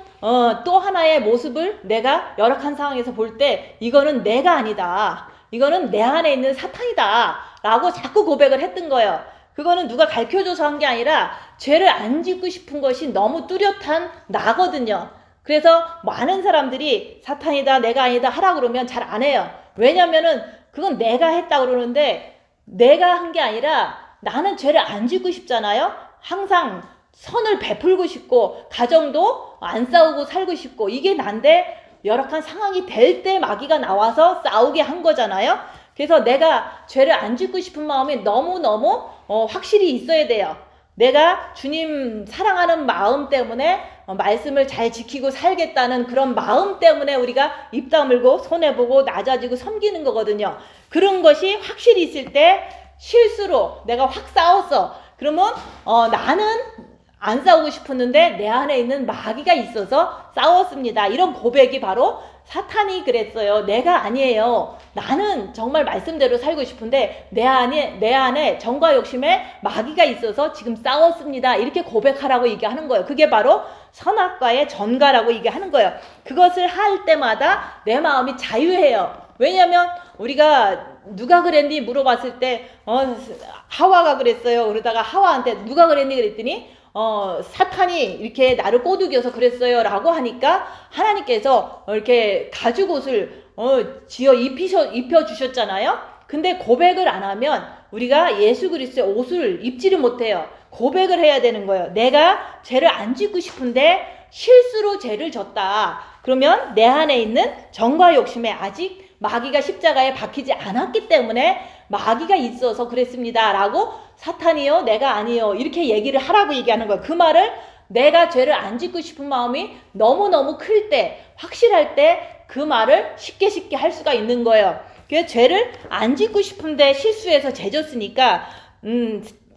Speaker 1: 또 하나의 모습을 내가 열악한 상황에서 볼 때 이거는 내가 아니다. 이거는 내 안에 있는 사탄이다 라고 자꾸 고백을 했던 거예요. 그거는 누가 가르쳐줘서 한 게 아니라 죄를 안 짓고 싶은 것이 너무 뚜렷한 나거든요. 그래서 많은 사람들이 사탄이다 내가 아니다 하라 그러면 잘 안 해요. 왜냐면은 그건 내가 했다 그러는데 내가 한 게 아니라 나는 죄를 안 짓고 싶잖아요. 항상 선을 베풀고 싶고 가정도 안 싸우고 살고 싶고 이게 난데 열악한 상황이 될 때 마귀가 나와서 싸우게 한 거잖아요. 그래서 내가 죄를 안 짓고 싶은 마음이 너무너무 확실히 있어야 돼요. 내가 주님 사랑하는 마음 때문에 말씀을 잘 지키고 살겠다는 그런 마음 때문에 우리가 입 다물고 손해보고 낮아지고 섬기는 거거든요. 그런 것이 확실히 있을 때 실수로 내가 확 싸웠어. 그러면 나는 안 싸우고 싶었는데 내 안에 있는 마귀가 있어서 싸웠습니다. 이런 고백이 바로 사탄이 그랬어요. 내가 아니에요. 나는 정말 말씀대로 살고 싶은데 내 안에 정과 욕심에 마귀가 있어서 지금 싸웠습니다. 이렇게 고백하라고 얘기하는 거예요. 그게 바로 선악과의 전가라고 얘기하는 거예요. 그것을 할 때마다 내 마음이 자유해요. 왜냐면 우리가 누가 그랬니 물어봤을 때 하와가 그랬어요. 그러다가 하와한테 누가 그랬니 그랬더니 사탄이 이렇게 나를 꼬드겨서 그랬어요 라고 하니까 하나님께서 이렇게 가죽옷을 지어 입혀주셨잖아요. 근데 고백을 안 하면 우리가 예수 그리스도의 옷을 입지를 못해요. 고백을 해야 되는 거예요. 내가 죄를 안 짓고 싶은데 실수로 죄를 졌다. 그러면 내 안에 있는 정과 욕심에 아직 마귀가 십자가에 박히지 않았기 때문에 마귀가 있어서 그랬습니다 라고 사탄이요 내가 아니요 이렇게 얘기를 하라고 얘기하는 거예요. 그 말을 내가 죄를 안 짓고 싶은 마음이 너무너무 클 때 확실할 때 그 말을 쉽게 할 수가 있는 거예요. 그래서 죄를 안 짓고 싶은데 실수해서 죄졌으니까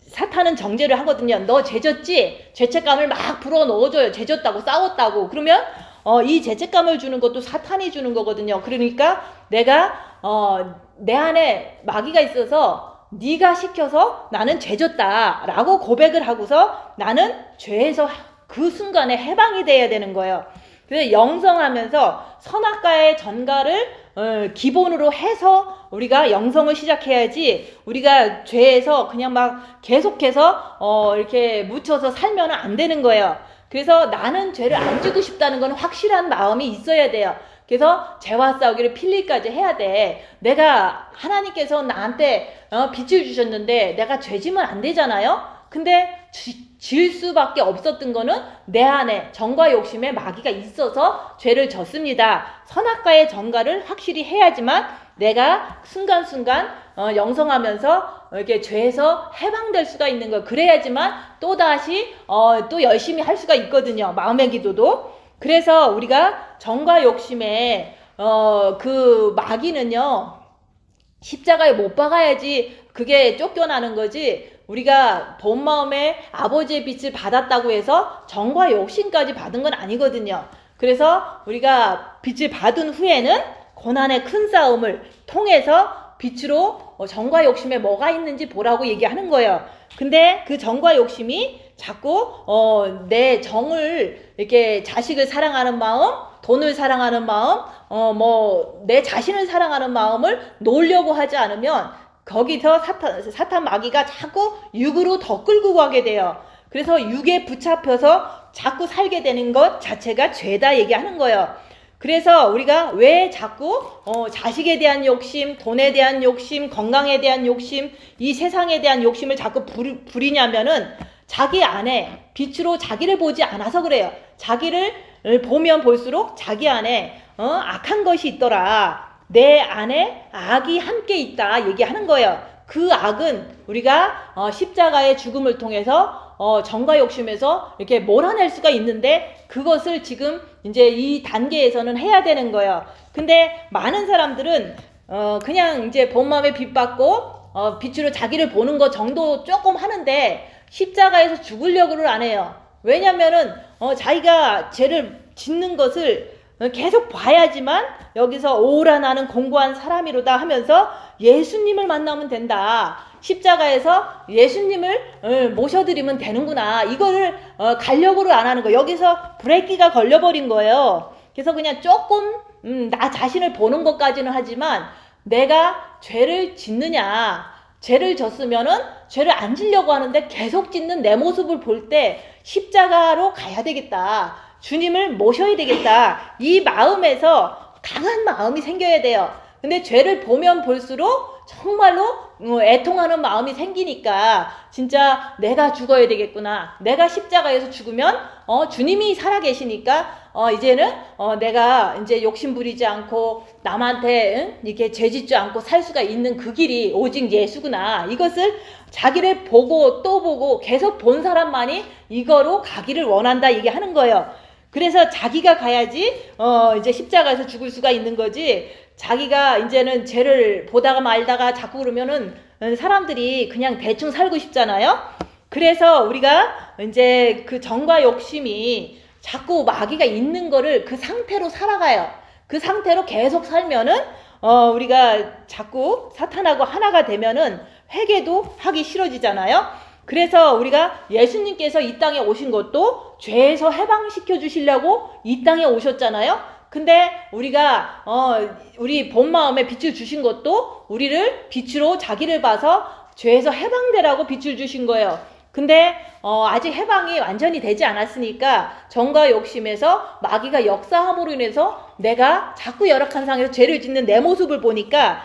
Speaker 1: 사탄은 정죄를 하거든요. 너 죄졌지? 죄책감을 막 불어넣어줘요. 죄졌다고 싸웠다고. 그러면 이 죄책감을 주는 것도 사탄이 주는 거거든요. 그러니까 내가 내 안에 마귀가 있어서 네가 시켜서 나는 죄졌다 라고 고백을 하고서 나는 죄에서 그 순간에 해방이 돼야 되는 거예요. 그래서 영성하면서 선악과의 전가를 기본으로 해서 우리가 영성을 시작해야지 우리가 죄에서 그냥 막 계속해서 이렇게 묻혀서 살면 안 되는 거예요. 그래서 나는 죄를 안 지고 싶다는 건 확실한 마음이 있어야 돼요. 그래서 죄와 싸우기를 필리까지 해야 돼. 내가 하나님께서 나한테 빛을 주셨는데 내가 죄지면 안 되잖아요. 근데 질 수밖에 없었던 거는 내 안에 정과 욕심에 마귀가 있어서 죄를 졌습니다. 선악과의 전가를 확실히 해야지만 내가 순간순간 영성하면서 이렇게 죄에서 해방될 수가 있는 거예요. 그래야지만 또다시 또 열심히 할 수가 있거든요. 마음의 기도도. 그래서 우리가 정과 욕심에 그 마귀는요, 십자가에 못 박아야지 그게 쫓겨나는 거지, 우리가 본 마음에 아버지의 빛을 받았다고 해서 정과 욕심까지 받은 건 아니거든요. 그래서 우리가 빛을 받은 후에는 고난의 큰 싸움을 통해서 빛으로 정과 욕심에 뭐가 있는지 보라고 얘기하는 거예요. 근데 그 정과 욕심이 자꾸 내 정을, 이렇게 자식을 사랑하는 마음, 돈을 사랑하는 마음, 내 자신을 사랑하는 마음을 놓으려고 하지 않으면 거기서 사탄 마귀가 자꾸 육으로 더 끌고 가게 돼요. 그래서 육에 붙잡혀서 자꾸 살게 되는 것 자체가 죄다 얘기하는 거예요. 그래서 우리가 왜 자꾸 자식에 대한 욕심, 돈에 대한 욕심, 건강에 대한 욕심, 이 세상에 대한 욕심을 자꾸 부리냐면은 자기 안에 빛으로 자기를 보지 않아서 그래요. 자기를 보면 볼수록 자기 안에 악한 것이 있더라. 내 안에 악이 함께 있다 얘기하는 거예요. 그 악은 우리가 십자가의 죽음을 통해서 정과 욕심에서 이렇게 몰아낼 수가 있는데, 그것을 지금 이제 이 단계에서는 해야 되는 거예요. 근데 많은 사람들은 그냥 이제 본 마음에 빛 받고 빛으로 자기를 보는 것 정도 조금 하는데 십자가에서 죽으려고를 안 해요. 왜냐면은 자기가 죄를 짓는 것을 계속 봐야지만 여기서 오라 나는 공고한 사람이로다 하면서 예수님을 만나면 된다. 십자가에서 예수님을 모셔드리면 되는구나. 이거를 가려고를 안 하는 거예요. 여기서 브레이크가 걸려버린 거예요. 그래서 그냥 조금 나 자신을 보는 것까지는 하지만 내가 죄를 짓느냐, 죄를 졌으면은 죄를 안 지려고 하는데 계속 짓는 내 모습을 볼 때 십자가로 가야 되겠다. 주님을 모셔야 되겠다. 이 마음에서 강한 마음이 생겨야 돼요. 근데 죄를 보면 볼수록 정말로 애통하는 마음이 생기니까 진짜 내가 죽어야 되겠구나. 내가 십자가에서 죽으면 주님이 살아계시니까 이제는 내가 이제 욕심 부리지 않고 남한테 이렇게 죄짓지 않고 살 수가 있는 그 길이 오직 예수구나. 이것을 자기를 보고 또 보고 계속 본 사람만이 이거로 가기를 원한다 얘기하는 거예요. 그래서 자기가 가야지 이제 십자가에서 죽을 수가 있는 거지, 자기가 이제는 죄를 보다가 말다가 자꾸 그러면은 사람들이 그냥 대충 살고 싶잖아요. 그래서 우리가 이제 그 정과 욕심이 자꾸 마귀가 있는 거를 그 상태로 살아가요. 그 상태로 계속 살면은 우리가 자꾸 사탄하고 하나가 되면은 회개도 하기 싫어지잖아요. 그래서 우리가 예수님께서 이 땅에 오신 것도 죄에서 해방시켜 주시려고 이 땅에 오셨잖아요. 근데 우리가 우리 본 마음에 빛을 주신 것도 우리를 빛으로 자기를 봐서 죄에서 해방되라고 빛을 주신 거예요. 근데 아직 해방이 완전히 되지 않았으니까 정과 욕심에서 마귀가 역사함으로 인해서 내가 자꾸 열악한 상황에서 죄를 짓는 내 모습을 보니까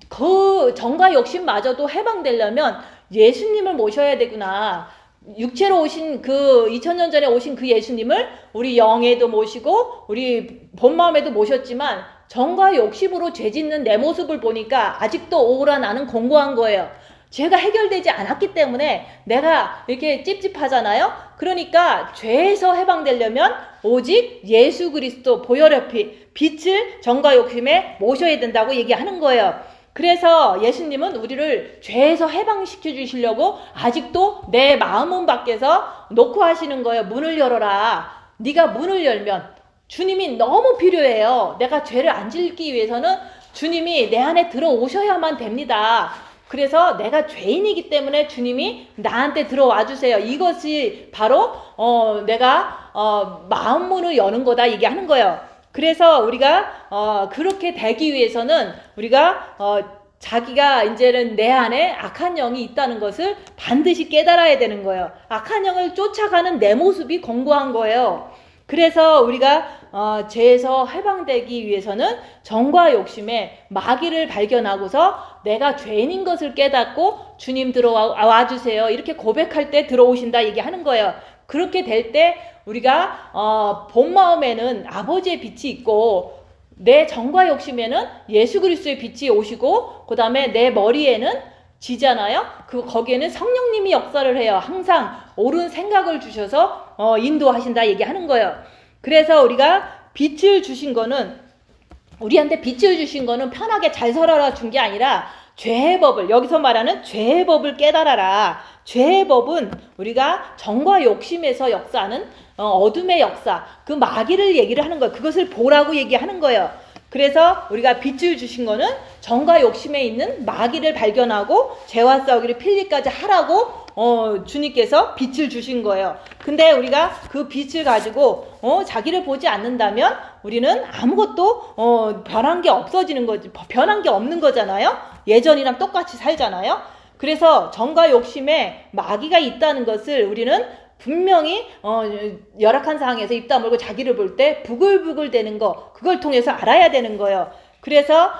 Speaker 1: 그 정과 욕심마저도 해방되려면 예수님을 모셔야 되구나. 육체로 오신 그 2000년 전에 오신 그 예수님을 우리 영에도 모시고 우리 본 마음에도 모셨지만 정과 욕심으로 죄 짓는 내 모습을 보니까 아직도 오라 나는 공고한 거예요. 죄가 해결되지 않았기 때문에 내가 이렇게 찝찝하잖아요. 그러니까 죄에서 해방되려면 오직 예수 그리스도 보혈의 빛을 정과 욕심에 모셔야 된다고 얘기하는 거예요. 그래서 예수님은 우리를 죄에서 해방시켜 주시려고 아직도 내 마음문 밖에서 놓고 하시는 거예요. 문을 열어라. 네가 문을 열면 주님이 너무 필요해요. 내가 죄를 안 짓기 위해서는 주님이 내 안에 들어오셔야만 됩니다. 그래서 내가 죄인이기 때문에 주님이 나한테 들어와 주세요. 이것이 바로 내가 마음문을 여는 거다 얘기하는 거예요. 그래서 우리가 그렇게 되기 위해서는 우리가 자기가 이제는 내 안에 악한 영이 있다는 것을 반드시 깨달아야 되는 거예요. 악한 영을 쫓아가는 내 모습이 공고한 거예요. 그래서 우리가 죄에서 해방되기 위해서는 정과 욕심에 마귀를 발견하고서 내가 죄인인 것을 깨닫고 주님 들어와 주세요. 이렇게 고백할 때 들어오신다 얘기하는 거예요. 그렇게 될 때 우리가 본 마음에는 아버지의 빛이 있고 내 정과 욕심에는 예수 그리스도의 빛이 오시고 그 다음에 내 머리에는 지잖아요. 거기에는 성령님이 역사를 해요. 항상 옳은 생각을 주셔서 인도하신다 얘기하는 거예요. 그래서 우리가 빛을 주신 거는, 우리한테 빛을 주신 거는 편하게 잘 살아라 준 게 아니라 죄의 법을, 여기서 말하는 죄의 법을 깨달아라. 죄의 법은 우리가 정과 욕심에서 역사하는 어둠의 역사, 그 마귀를 얘기를 하는 거예요. 그것을 보라고 얘기하는 거예요. 그래서 우리가 빛을 주신 거는 정과 욕심에 있는 마귀를 발견하고 죄와 싸우기를 필리까지 하라고 주님께서 빛을 주신 거예요. 근데 우리가 그 빛을 가지고 자기를 보지 않는다면 우리는 아무것도 변한 게 없어지는 거지, 변한 게 없는 거잖아요. 예전이랑 똑같이 살잖아요. 그래서 정과 욕심에 마귀가 있다는 것을 우리는 분명히 열악한 상황에서 입 다물고 자기를 볼 때 부글부글 되는 거, 그걸 통해서 알아야 되는 거예요. 그래서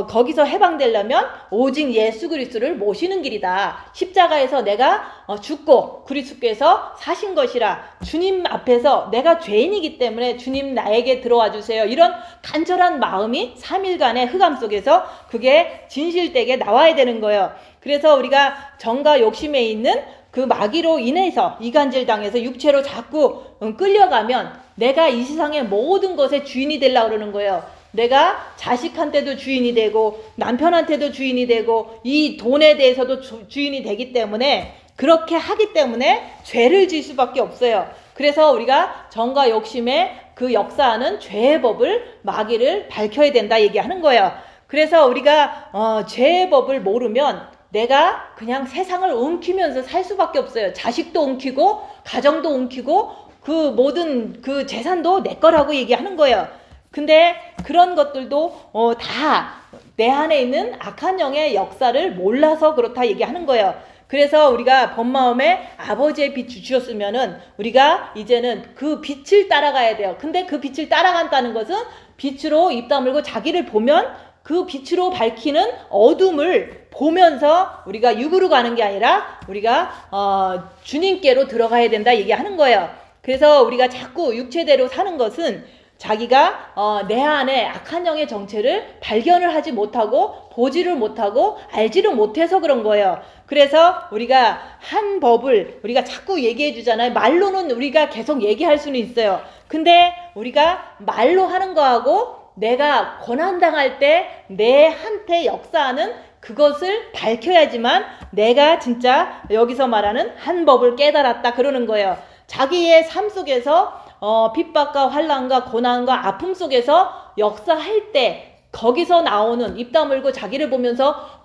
Speaker 1: 거기서 해방되려면 오직 예수 그리스도를 모시는 길이다. 십자가에서 내가 죽고 그리스도께서 사신 것이라, 주님 앞에서 내가 죄인이기 때문에 주님 나에게 들어와 주세요. 이런 간절한 마음이 3일간의 흑암 속에서 그게 진실되게 나와야 되는 거예요. 그래서 우리가 정과 욕심에 있는 그 마귀로 인해서 이간질 당해서 육체로 자꾸 끌려가면 내가 이 세상의 모든 것의 주인이 되려고 그러는 거예요. 내가 자식한테도 주인이 되고 남편한테도 주인이 되고 이 돈에 대해서도 주인이 되기 때문에, 그렇게 하기 때문에 죄를 지을 수밖에 없어요. 그래서 우리가 정과 욕심의 그 역사하는 죄의 법을, 마귀를 밝혀야 된다 얘기하는 거예요. 그래서 우리가 죄의 법을 모르면 내가 그냥 세상을 움키면서 살 수밖에 없어요. 자식도 움키고 가정도 움키고 그 모든 그 재산도 내 거라고 얘기하는 거예요. 근데 그런 것들도 다 내 안에 있는 악한 영의 역사를 몰라서 그렇다 얘기하는 거예요. 그래서 우리가 본 마음에 아버지의 빛 주셨으면은 우리가 이제는 그 빛을 따라가야 돼요. 근데 그 빛을 따라간다는 것은 빛으로 입 다물고 자기를 보면 그 빛으로 밝히는 어둠을 보면서 우리가 육으로 가는 게 아니라 우리가 주님께로 들어가야 된다 얘기하는 거예요. 그래서 우리가 자꾸 육체대로 사는 것은 자기가 내 안에 악한 영의 정체를 발견을 하지 못하고 보지를 못하고 알지를 못해서 그런 거예요. 그래서 우리가 한 법을 우리가 자꾸 얘기해 주잖아요. 말로는 우리가 계속 얘기할 수는 있어요. 근데 우리가 말로 하는 거하고 내가 고난당할 때 내한테 역사하는 그것을 밝혀야지만 내가 진짜 여기서 말하는 한 법을 깨달았다 그러는 거예요. 자기의 삶 속에서 핍박과 환난과 고난과 아픔 속에서 역사할 때 거기서 나오는, 입 다물고 자기를 보면서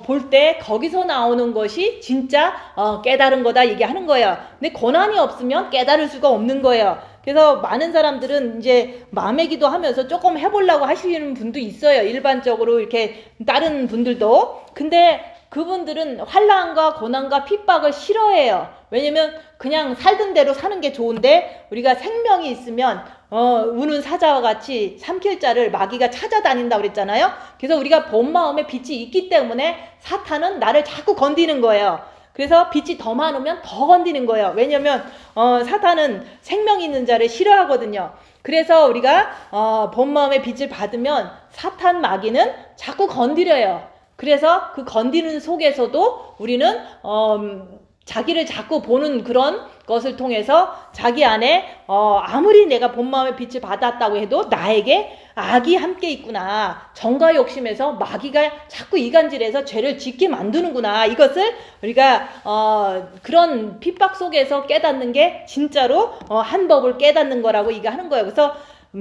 Speaker 1: 볼 때 거기서 나오는 것이 진짜 깨달은 거다 얘기하는 거예요. 근데 고난이 없으면 깨달을 수가 없는 거예요. 그래서 많은 사람들은 이제 마음의 기도 하면서 조금 해보려고 하시는 분도 있어요. 일반적으로 이렇게 다른 분들도. 근데 그분들은 환난과 고난과 핍박을 싫어해요. 왜냐면 그냥 살던 대로 사는 게 좋은데 우리가 생명이 있으면 우는 사자와 같이 삼킬 자를 마귀가 찾아다닌다고 그랬잖아요. 그래서 우리가 본 마음에 빛이 있기 때문에 사탄은 나를 자꾸 건드리는 거예요. 그래서 빛이 더 많으면 더 건드리는 거예요. 왜냐면 사탄은 생명 있는 자를 싫어하거든요. 그래서 우리가 본 마음의 빛을 받으면 사탄 마귀는 자꾸 건드려요. 그래서 그 건드리는 속에서도 우리는 자기를 자꾸 보는 그런 것을 통해서 자기 안에 아무리 내가 본 마음의 빛을 받았다고 해도 나에게 악이 함께 있구나. 정과 욕심에서 마귀가 자꾸 이간질해서 죄를 짓게 만드는구나. 이것을 우리가 그런 핍박 속에서 깨닫는 게 진짜로 한 법을 깨닫는 거라고 얘기하는 거예요. 그래서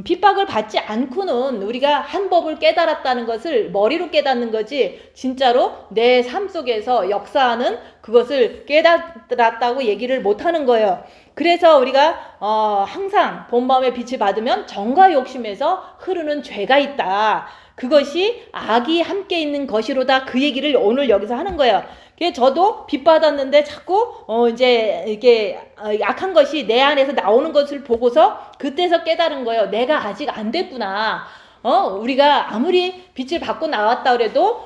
Speaker 1: 핍박을 받지 않고는 우리가 한 법을 깨달았다는 것을 머리로 깨닫는 거지 진짜로 내 삶 속에서 역사하는 그것을 깨달았다고 얘기를 못하는 거예요. 그래서 우리가 항상 본 마음의 빛을 받으면 정과 욕심에서 흐르는 죄가 있다. 그것이 악이 함께 있는 것이로다. 그 얘기를 오늘 여기서 하는 거예요. 저도 빛 받았는데 자꾸 이제 이렇게 악한 것이 내 안에서 나오는 것을 보고서 그때서 깨달은 거예요. 내가 아직 안 됐구나. 우리가 아무리 빛을 받고 나왔다 그래도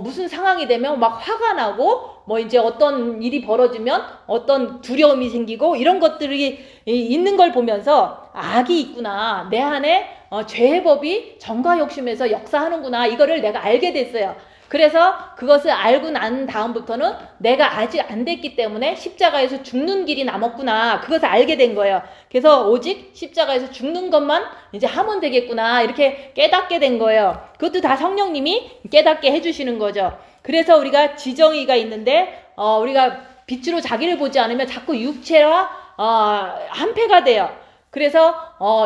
Speaker 1: 무슨 상황이 되면 막 화가 나고 뭐 이제 어떤 일이 벌어지면 어떤 두려움이 생기고 이런 것들이 있는 걸 보면서 악이 있구나. 내 안에 죄의 법이 정과 욕심에서 역사하는구나. 이거를 내가 알게 됐어요. 그래서 그것을 알고 난 다음부터는 내가 아직 안 됐기 때문에 십자가에서 죽는 길이 남았구나. 그것을 알게 된 거예요. 그래서 오직 십자가에서 죽는 것만 이제 하면 되겠구나. 이렇게 깨닫게 된 거예요. 그것도 다 성령님이 깨닫게 해주시는 거죠. 그래서 우리가 지정의가 있는데 우리가 빛으로 자기를 보지 않으면 자꾸 육체와 한패가 돼요. 그래서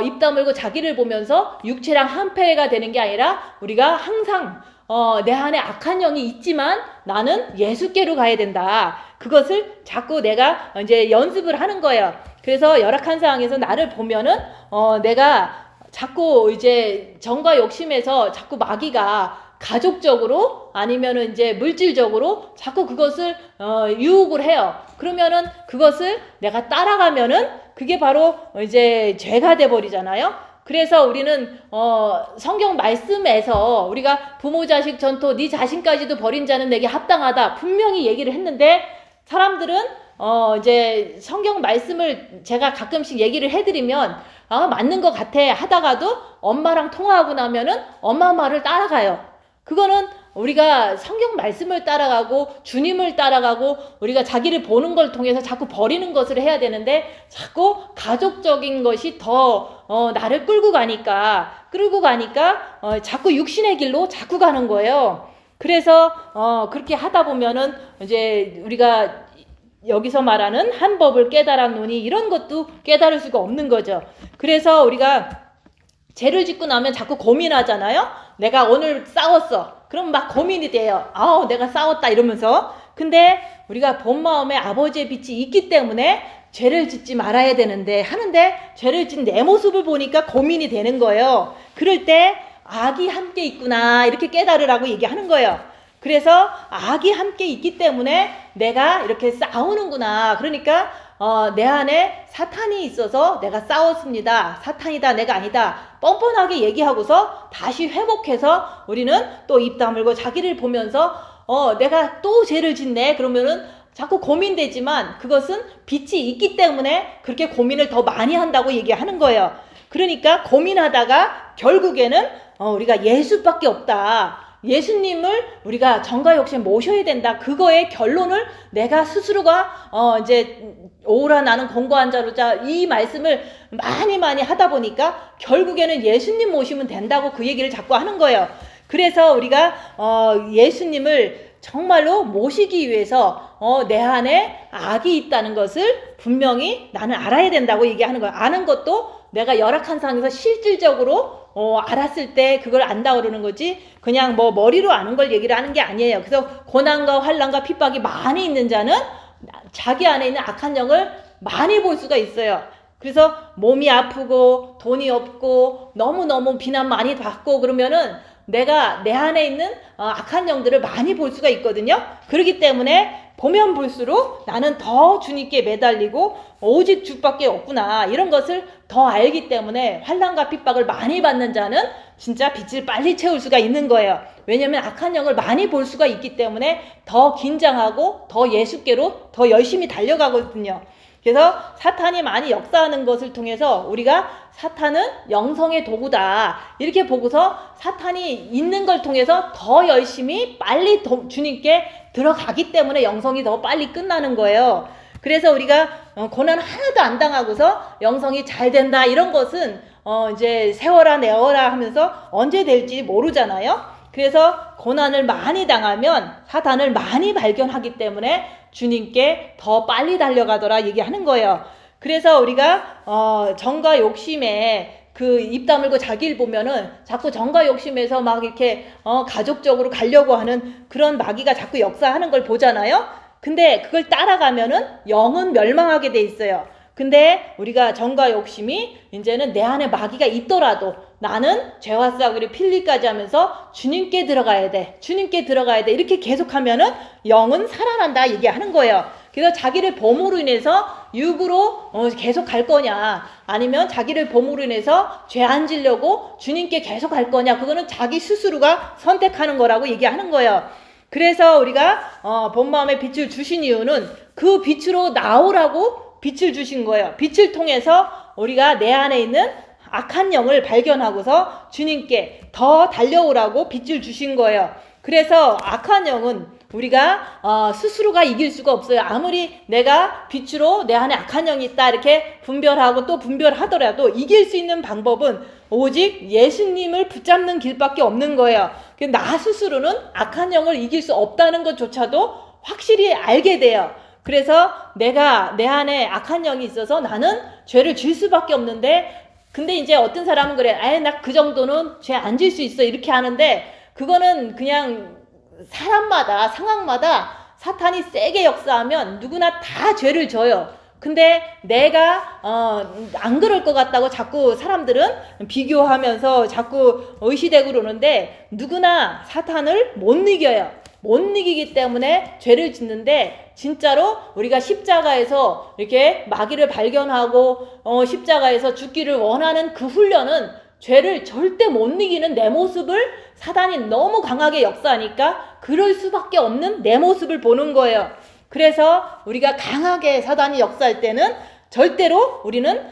Speaker 1: 입 다물고 자기를 보면서 육체랑 한패가 되는 게 아니라 우리가 항상 내 안에 악한 영이 있지만 나는 예수께로 가야 된다. 그것을 자꾸 내가 이제 연습을 하는 거예요. 그래서 열악한 상황에서 나를 보면은 내가 자꾸 이제 정과 욕심에서 자꾸 마귀가 가족적으로 아니면은 이제 물질적으로 자꾸 그것을 유혹을 해요. 그러면은 그것을 내가 따라가면은 그게 바로 이제 죄가 돼 버리잖아요. 그래서 우리는 성경 말씀에서 우리가 부모 자식 전토 네 자신까지도 버린 자는 내게 합당하다 분명히 얘기를 했는데 사람들은 이제 성경 말씀을 제가 가끔씩 얘기를 해드리면 맞는 것 같아 하다가도 엄마랑 통화하고 나면은 엄마 말을 따라가요. 그거는 우리가 성경 말씀을 따라가고 주님을 따라가고 우리가 자기를 보는 걸 통해서 자꾸 버리는 것을 해야 되는데 자꾸 가족적인 것이 더 나를 끌고 가니까 자꾸 육신의 길로 자꾸 가는 거예요. 그래서 그렇게 하다 보면은 이제 우리가 여기서 말하는 한 법을 깨달았노니 이런 것도 깨달을 수가 없는 거죠. 그래서 우리가 죄를 짓고 나면 자꾸 고민하잖아요. 내가 오늘 싸웠어. 그럼 막 고민이 돼요. 내가 싸웠다 이러면서. 근데 우리가 본 마음에 아버지의 빛이 있기 때문에 죄를 짓지 말아야 되는데 하는데 죄를 짓는 내 모습을 보니까 고민이 되는 거예요. 그럴 때 악이 함께 있구나 이렇게 깨달으라고 얘기하는 거예요. 그래서 악이 함께 있기 때문에 내가 이렇게 싸우는구나. 그러니까 내 안에 사탄이 있어서 내가 싸웠습니다. 사탄이다 내가 아니다. 뻔뻔하게 얘기하고서 다시 회복해서 우리는 또 입 다물고 자기를 보면서 내가 또 죄를 짓네. 그러면은 자꾸 고민되지만 그것은 빛이 있기 때문에 그렇게 고민을 더 많이 한다고 얘기하는 거예요. 그러니까 고민하다가 결국에는 우리가 예수밖에 없다. 예수님을 우리가 정과 욕심 모셔야 된다. 그거의 결론을 내가 스스로가 이제 오라 나는 공고한 자로자 이 말씀을 많이 하다 보니까 결국에는 예수님 모시면 된다고 그 얘기를 자꾸 하는 거예요. 그래서 우리가 예수님을 정말로 모시기 위해서 내 안에 악이 있다는 것을 분명히 나는 알아야 된다고 얘기하는 거예요. 아는 것도 내가 열악한 상황에서 실질적으로 알았을 때 그걸 안다 그러는 거지 그냥 뭐 머리로 아는 걸 얘기를 하는 게 아니에요. 그래서 고난과 환난과 핍박이 많이 있는 자는 자기 안에 있는 악한 영을 많이 볼 수가 있어요. 그래서 몸이 아프고 돈이 없고 너무너무 비난 많이 받고 그러면은 내가 내 안에 있는 악한 영들을 많이 볼 수가 있거든요. 그렇기 때문에 보면 볼수록 나는 더 주님께 매달리고 오직 주밖에 없구나 이런 것을 더 알기 때문에 환난과 핍박을 많이 받는 자는 진짜 빛을 빨리 채울 수가 있는 거예요. 왜냐하면 악한 영을 많이 볼 수가 있기 때문에 더 긴장하고 더 예수께로 더 열심히 달려가거든요. 그래서 사탄이 많이 역사하는 것을 통해서 우리가 사탄은 영성의 도구다 이렇게 보고서 사탄이 있는 걸 통해서 더 열심히 빨리 주님께 들어가기 때문에 영성이 더 빨리 끝나는 거예요. 그래서 우리가 고난 하나도 안 당하고서 영성이 잘 된다 이런 것은 이제 세워라 내어라 하면서 언제 될지 모르잖아요. 그래서 고난을 많이 당하면 사탄을 많이 발견하기 때문에 주님께 더 빨리 달려가더라 얘기하는 거예요. 그래서 우리가 정과 욕심에 그 입 다물고 자기를 보면은 자꾸 정과 욕심에서 막 이렇게 가족적으로 가려고 하는 그런 마귀가 자꾸 역사하는 걸 보잖아요. 근데 그걸 따라가면은 영은 멸망하게 돼 있어요. 근데 우리가 정과 욕심이 이제는 내 안에 마귀가 있더라도 나는 죄와 싸우기를 필리까지 하면서 주님께 들어가야 돼. 주님께 들어가야 돼. 이렇게 계속하면은 영은 살아난다 얘기하는 거예요. 그래서 자기를 범으로 인해서 육으로 계속 갈 거냐 아니면 자기를 범으로 인해서 죄 안 지려고 주님께 계속 갈 거냐 그거는 자기 스스로가 선택하는 거라고 얘기하는 거예요. 그래서 우리가 본 마음에 빛을 주신 이유는 그 빛으로 나오라고 빛을 주신 거예요. 빛을 통해서 우리가 내 안에 있는 악한 영을 발견하고서 주님께 더 달려오라고 빛을 주신 거예요. 그래서 악한 영은 우리가 스스로가 이길 수가 없어요. 아무리 내가 빛으로 내 안에 악한 영이 있다 이렇게 분별하고 또 분별하더라도 이길 수 있는 방법은 오직 예수님을 붙잡는 길밖에 없는 거예요. 나 스스로는 악한 영을 이길 수 없다는 것조차도 확실히 알게 돼요. 그래서 내가 내 안에 악한 영이 있어서 나는 죄를 질 수밖에 없는데, 근데 이제 어떤 사람은 그래, 나 그 정도는 죄 안 질 수 있어 이렇게 하는데, 그거는 그냥 사람마다 상황마다 사탄이 세게 역사하면 누구나 다 죄를 져요. 근데 내가 안 그럴 것 같다고 자꾸 사람들은 비교하면서 자꾸 의시되고 그러는데, 누구나 사탄을 못 이겨요. 못 이기기 때문에 죄를 짓는데, 진짜로 우리가 십자가에서 이렇게 마귀를 발견하고 십자가에서 죽기를 원하는 그 훈련은 죄를 절대 못 이기는 내 모습을 사단이 너무 강하게 역사하니까 그럴 수밖에 없는 내 모습을 보는 거예요. 그래서 우리가 강하게 사단이 역사할 때는 절대로 우리는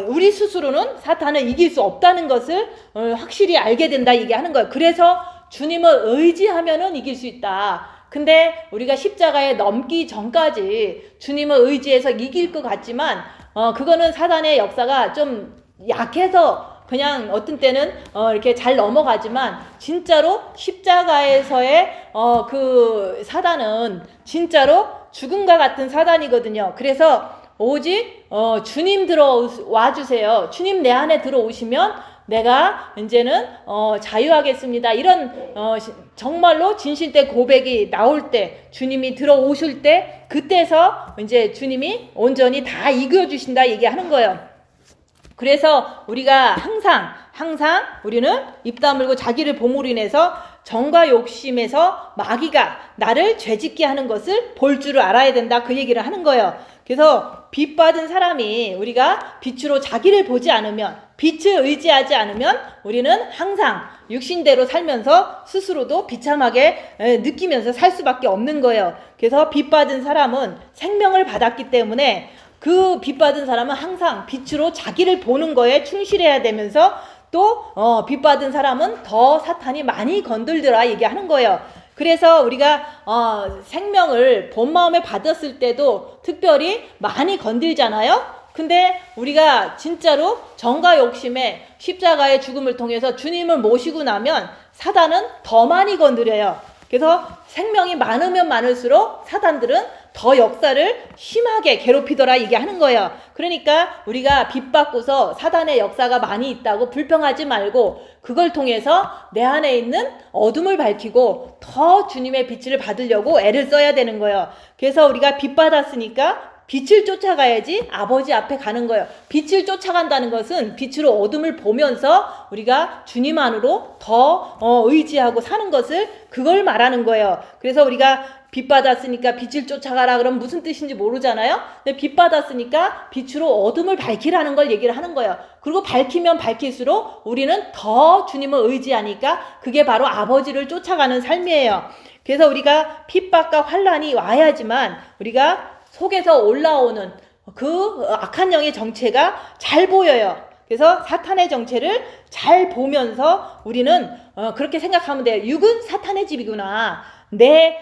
Speaker 1: 우리 스스로는 사탄을 이길 수 없다는 것을 확실히 알게 된다 얘기하는 거예요. 그래서 주님을 의지하면은 이길 수 있다. 근데 우리가 십자가에 넘기 전까지 주님을 의지해서 이길 것 같지만 그거는 사단의 역사가 좀 약해서 그냥 어떤 때는 이렇게 잘 넘어가지만, 진짜로 십자가에서의 그 사단은 진짜로 죽음과 같은 사단이거든요. 그래서 오직 주님 들어와 주세요. 주님 내 안에 들어오시면 내가 이제는 자유하겠습니다. 이런 정말로 진실된 고백이 나올 때, 주님이 들어오실 때, 그때서 이제 주님이 온전히 다 이겨주신다 얘기하는 거예요. 그래서 우리가 항상 우리는 입 다물고 자기를 봄으로 인해서 정과 욕심에서 마귀가 나를 죄짓게 하는 것을 볼 줄을 알아야 된다, 그 얘기를 하는 거예요. 그래서 빛 받은 사람이 우리가 빛으로 자기를 보지 않으면, 빛을 의지하지 않으면 우리는 항상 육신대로 살면서 스스로도 비참하게 느끼면서 살 수밖에 없는 거예요. 그래서 빛 받은 사람은 생명을 받았기 때문에 그 빛 받은 사람은 항상 빛으로 자기를 보는 거에 충실해야 되면서, 또 빛 받은 사람은 더 사탄이 많이 건들더라 얘기하는 거예요. 그래서 우리가 생명을 본 마음에 받았을 때도 특별히 많이 건들잖아요. 근데 우리가 진짜로 정과 욕심에 십자가의 죽음을 통해서 주님을 모시고 나면 사단은 더 많이 건드려요. 그래서 생명이 많으면 많을수록 사단들은 더 역사를 심하게 괴롭히더라 얘기하는 거예요. 그러니까 우리가 빛 받고서 사단의 역사가 많이 있다고 불평하지 말고, 그걸 통해서 내 안에 있는 어둠을 밝히고 더 주님의 빛을 받으려고 애를 써야 되는 거예요. 그래서 우리가 빛 받았으니까 빛을 쫓아가야지 아버지 앞에 가는 거예요. 빛을 쫓아간다는 것은 빛으로 어둠을 보면서 우리가 주님 안으로 더 의지하고 사는 것을, 그걸 말하는 거예요. 그래서 우리가 빛 받았으니까 빛을 쫓아가라 그러면 무슨 뜻인지 모르잖아요. 근데 빛 받았으니까 빛으로 어둠을 밝히라는 걸 얘기를 하는 거예요. 그리고 밝히면 밝힐수록 우리는 더 주님을 의지하니까 그게 바로 아버지를 쫓아가는 삶이에요. 그래서 우리가 핍박과 환난이 와야지만 우리가 속에서 올라오는 그 악한 영의 정체가 잘 보여요. 그래서 사탄의 정체를 잘 보면서 우리는 그렇게 생각하면 돼요. 육은 사탄의 집이구나. 내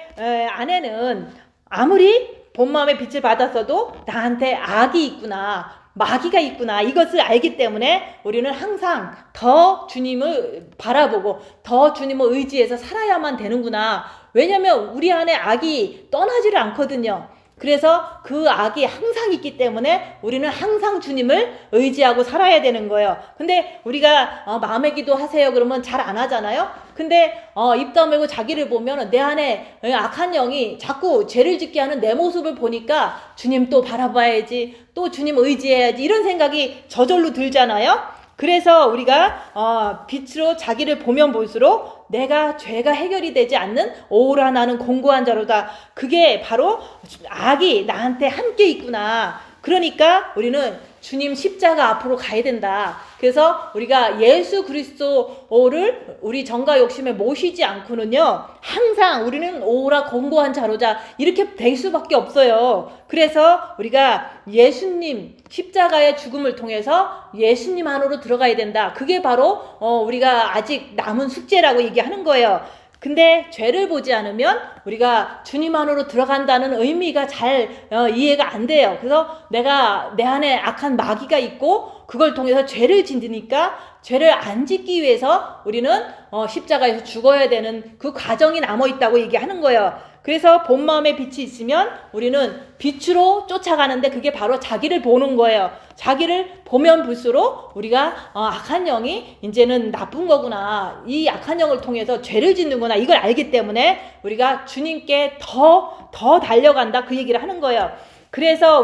Speaker 1: 안에는 아무리 본 마음의 빛을 받았어도 나한테 악이 있구나, 마귀가 있구나, 이것을 알기 때문에 우리는 항상 더 주님을 바라보고 더 주님을 의지해서 살아야만 되는구나. 왜냐하면 우리 안에 악이 떠나지를 않거든요. 그래서 그 악이 항상 있기 때문에 우리는 항상 주님을 의지하고 살아야 되는 거예요. 근데 우리가 마음의 기도 하세요 그러면 잘 안 하잖아요. 근데 입 다물고 자기를 보면 내 안에 악한 영이 자꾸 죄를 짓게 하는 내 모습을 보니까 주님 또 바라봐야지, 또 주님 의지해야지, 이런 생각이 저절로 들잖아요. 그래서 우리가 빛으로 자기를 보면 볼수록 내가 죄가 해결이 되지 않는 오라 나는 공고한 자로다. 그게 바로 악이 나한테 함께 있구나. 그러니까 우리는 주님 십자가 앞으로 가야 된다. 그래서 우리가 예수 그리스도를 우리 정과 욕심에 모시지 않고는요, 항상 우리는 오라 공고한 자로자 이렇게 될 수밖에 없어요. 그래서 우리가 예수님 십자가의 죽음을 통해서 예수님 안으로 들어가야 된다. 그게 바로 우리가 아직 남은 숙제라고 얘기하는 거예요. 근데 죄를 보지 않으면 우리가 주님 안으로 들어간다는 의미가 잘 이해가 안 돼요. 그래서 내가 내 안에 악한 마귀가 있고 그걸 통해서 죄를 짓으니까 죄를 안 짓기 위해서 우리는 십자가에서 죽어야 되는 그 과정이 남아 있다고 얘기하는 거예요. 그래서 본 마음에 빛이 있으면 우리는 빛으로 쫓아가는데 그게 바로 자기를 보는 거예요. 자기를 보면 볼수록 우리가 악한 영이 이제는 나쁜 거구나, 이 악한 영을 통해서 죄를 짓는구나, 이걸 알기 때문에 우리가 주님께 더 달려간다, 그 얘기를 하는 거예요. 그래서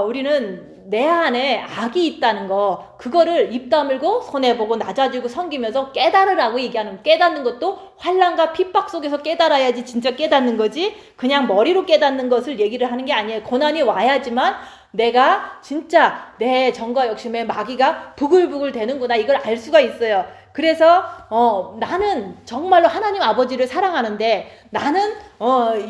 Speaker 1: 우리는 내 안에 악이 있다는 거, 그거를 입 다물고 손해보고 낮아지고 섬기면서 깨달으라고 얘기하는, 깨닫는 것도 환난과 핍박 속에서 깨달아야지 진짜 깨닫는 거지, 그냥 머리로 깨닫는 것을 얘기를 하는 게 아니에요. 고난이 와야지만 내가 진짜 내 정과 욕심에 마귀가 부글부글 되는구나, 이걸 알 수가 있어요. 그래서 나는 정말로 하나님 아버지를 사랑하는데 나는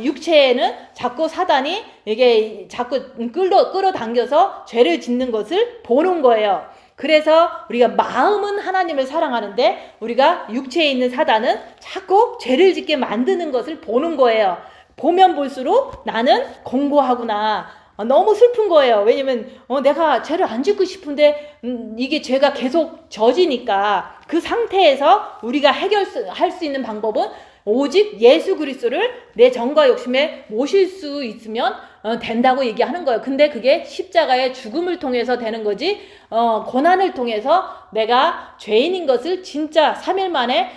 Speaker 1: 육체에는 자꾸 사단이 이게 자꾸 끌어당겨서 죄를 짓는 것을 보는 거예요. 그래서 우리가 마음은 하나님을 사랑하는데 우리가 육체에 있는 사단은 자꾸 죄를 짓게 만드는 것을 보는 거예요. 보면 볼수록 나는 공고하구나. 너무 슬픈 거예요. 왜냐면 내가 죄를 안 짓고 싶은데 이게 죄가 계속 져지니까, 그 상태에서 우리가 해결할 수 있는 방법은 오직 예수 그리스도를 내 정과 욕심에 모실 수 있으면 된다고 얘기하는 거예요. 근데 그게 십자가의 죽음을 통해서 되는 거지, 고난을 통해서 내가 죄인인 것을 진짜 3일 만에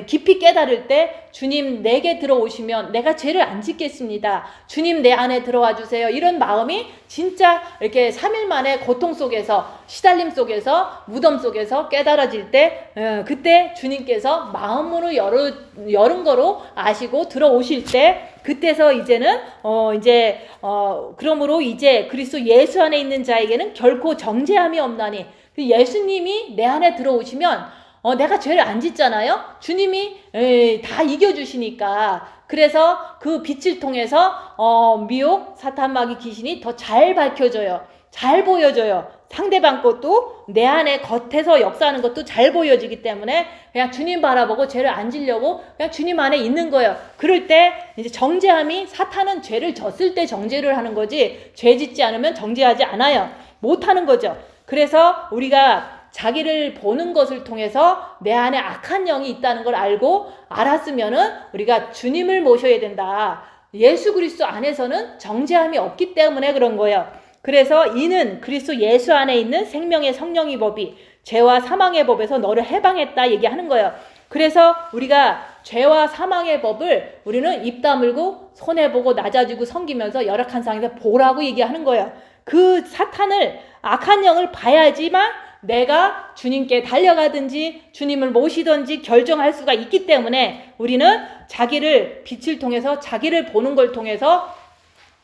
Speaker 1: 깊이 깨달을 때 주님 내게 들어오시면 내가 죄를 안 짓겠습니다. 주님 내 안에 들어와 주세요. 이런 마음이 진짜 이렇게 3일 만에 고통 속에서, 시달림 속에서, 무덤 속에서 깨달아질 때, 그때 주님께서 마음으로 열은 거로 아시고 들어오실 때, 그때서 이제는 그러므로 이제 그리스도 예수 안에 있는 자에게는 결코 정죄함이 없나니, 예수님이 내 안에 들어오시면 내가 죄를 안 짓잖아요. 주님이 다 이겨주시니까, 그래서 그 빛을 통해서 미혹, 사탄, 마귀, 귀신이 더 잘 밝혀져요. 잘 보여져요. 상대방 것도 내 안에 겉에서 역사하는 것도 잘 보여지기 때문에 그냥 주님 바라보고 죄를 안 지려고 그냥 주님 안에 있는 거예요. 그럴 때 이제 정죄함이, 사탄은 죄를 졌을 때 정죄를 하는 거지 죄 짓지 않으면 정죄하지 않아요. 못 하는 거죠. 그래서 우리가 자기를 보는 것을 통해서 내 안에 악한 영이 있다는 걸 알았으면은 우리가 주님을 모셔야 된다. 예수 그리스도 안에서는 정죄함이 없기 때문에 그런 거예요. 그래서 이는 그리스도 예수 안에 있는 생명의 성령의 법이 죄와 사망의 법에서 너를 해방했다 얘기하는 거예요. 그래서 우리가 죄와 사망의 법을 우리는 입 다물고 손해보고 낮아지고 섬기면서 열악한 상황에서 보라고 얘기하는 거예요. 그 사탄을, 악한 영을 봐야지만 내가 주님께 달려가든지 주님을 모시든지 결정할 수가 있기 때문에 우리는 자기를, 빛을 통해서 자기를 보는 걸 통해서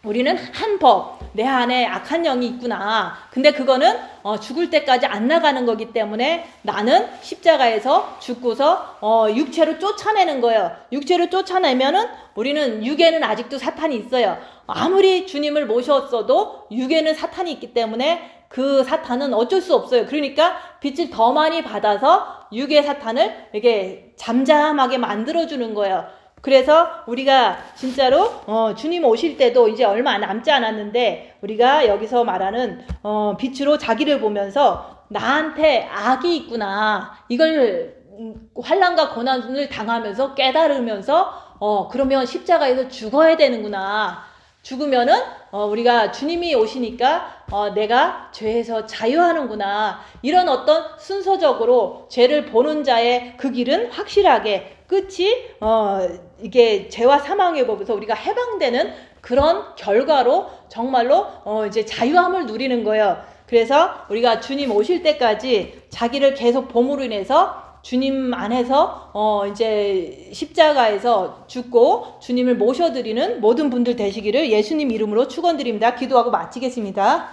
Speaker 1: 우리는 한 법, 내 안에 악한 영이 있구나. 근데 그거는 죽을 때까지 안 나가는 거기 때문에 나는 십자가에서 죽고서 육체로 쫓아내는 거예요. 육체로 쫓아내면은 우리는 육에는 아직도 사탄이 있어요. 아무리 주님을 모셨어도 육에는 사탄이 있기 때문에 그 사탄은 어쩔 수 없어요. 그러니까 빛을 더 많이 받아서 육의 사탄을 이렇게 잠잠하게 만들어주는 거예요. 그래서 우리가 진짜로 주님 오실 때도 이제 얼마 남지 않았는데 우리가 여기서 말하는 빛으로 자기를 보면서 나한테 악이 있구나, 이걸 환난과 고난을 당하면서 깨달으면서 그러면 십자가에서 죽어야 되는구나. 죽으면은 우리가 주님이 오시니까 내가 죄에서 자유하는구나. 이런 어떤 순서적으로 죄를 보는 자의 그 길은 확실하게 끝이 이게 죄와 사망의 법에서 우리가 해방되는 그런 결과로 정말로 이제 자유함을 누리는 거예요. 그래서 우리가 주님 오실 때까지 자기를 계속 봄으로 인해서 주님 안에서 이제 십자가에서 죽고 주님을 모셔드리는 모든 분들 되시기를 예수님 이름으로 축원드립니다. 기도하고 마치겠습니다.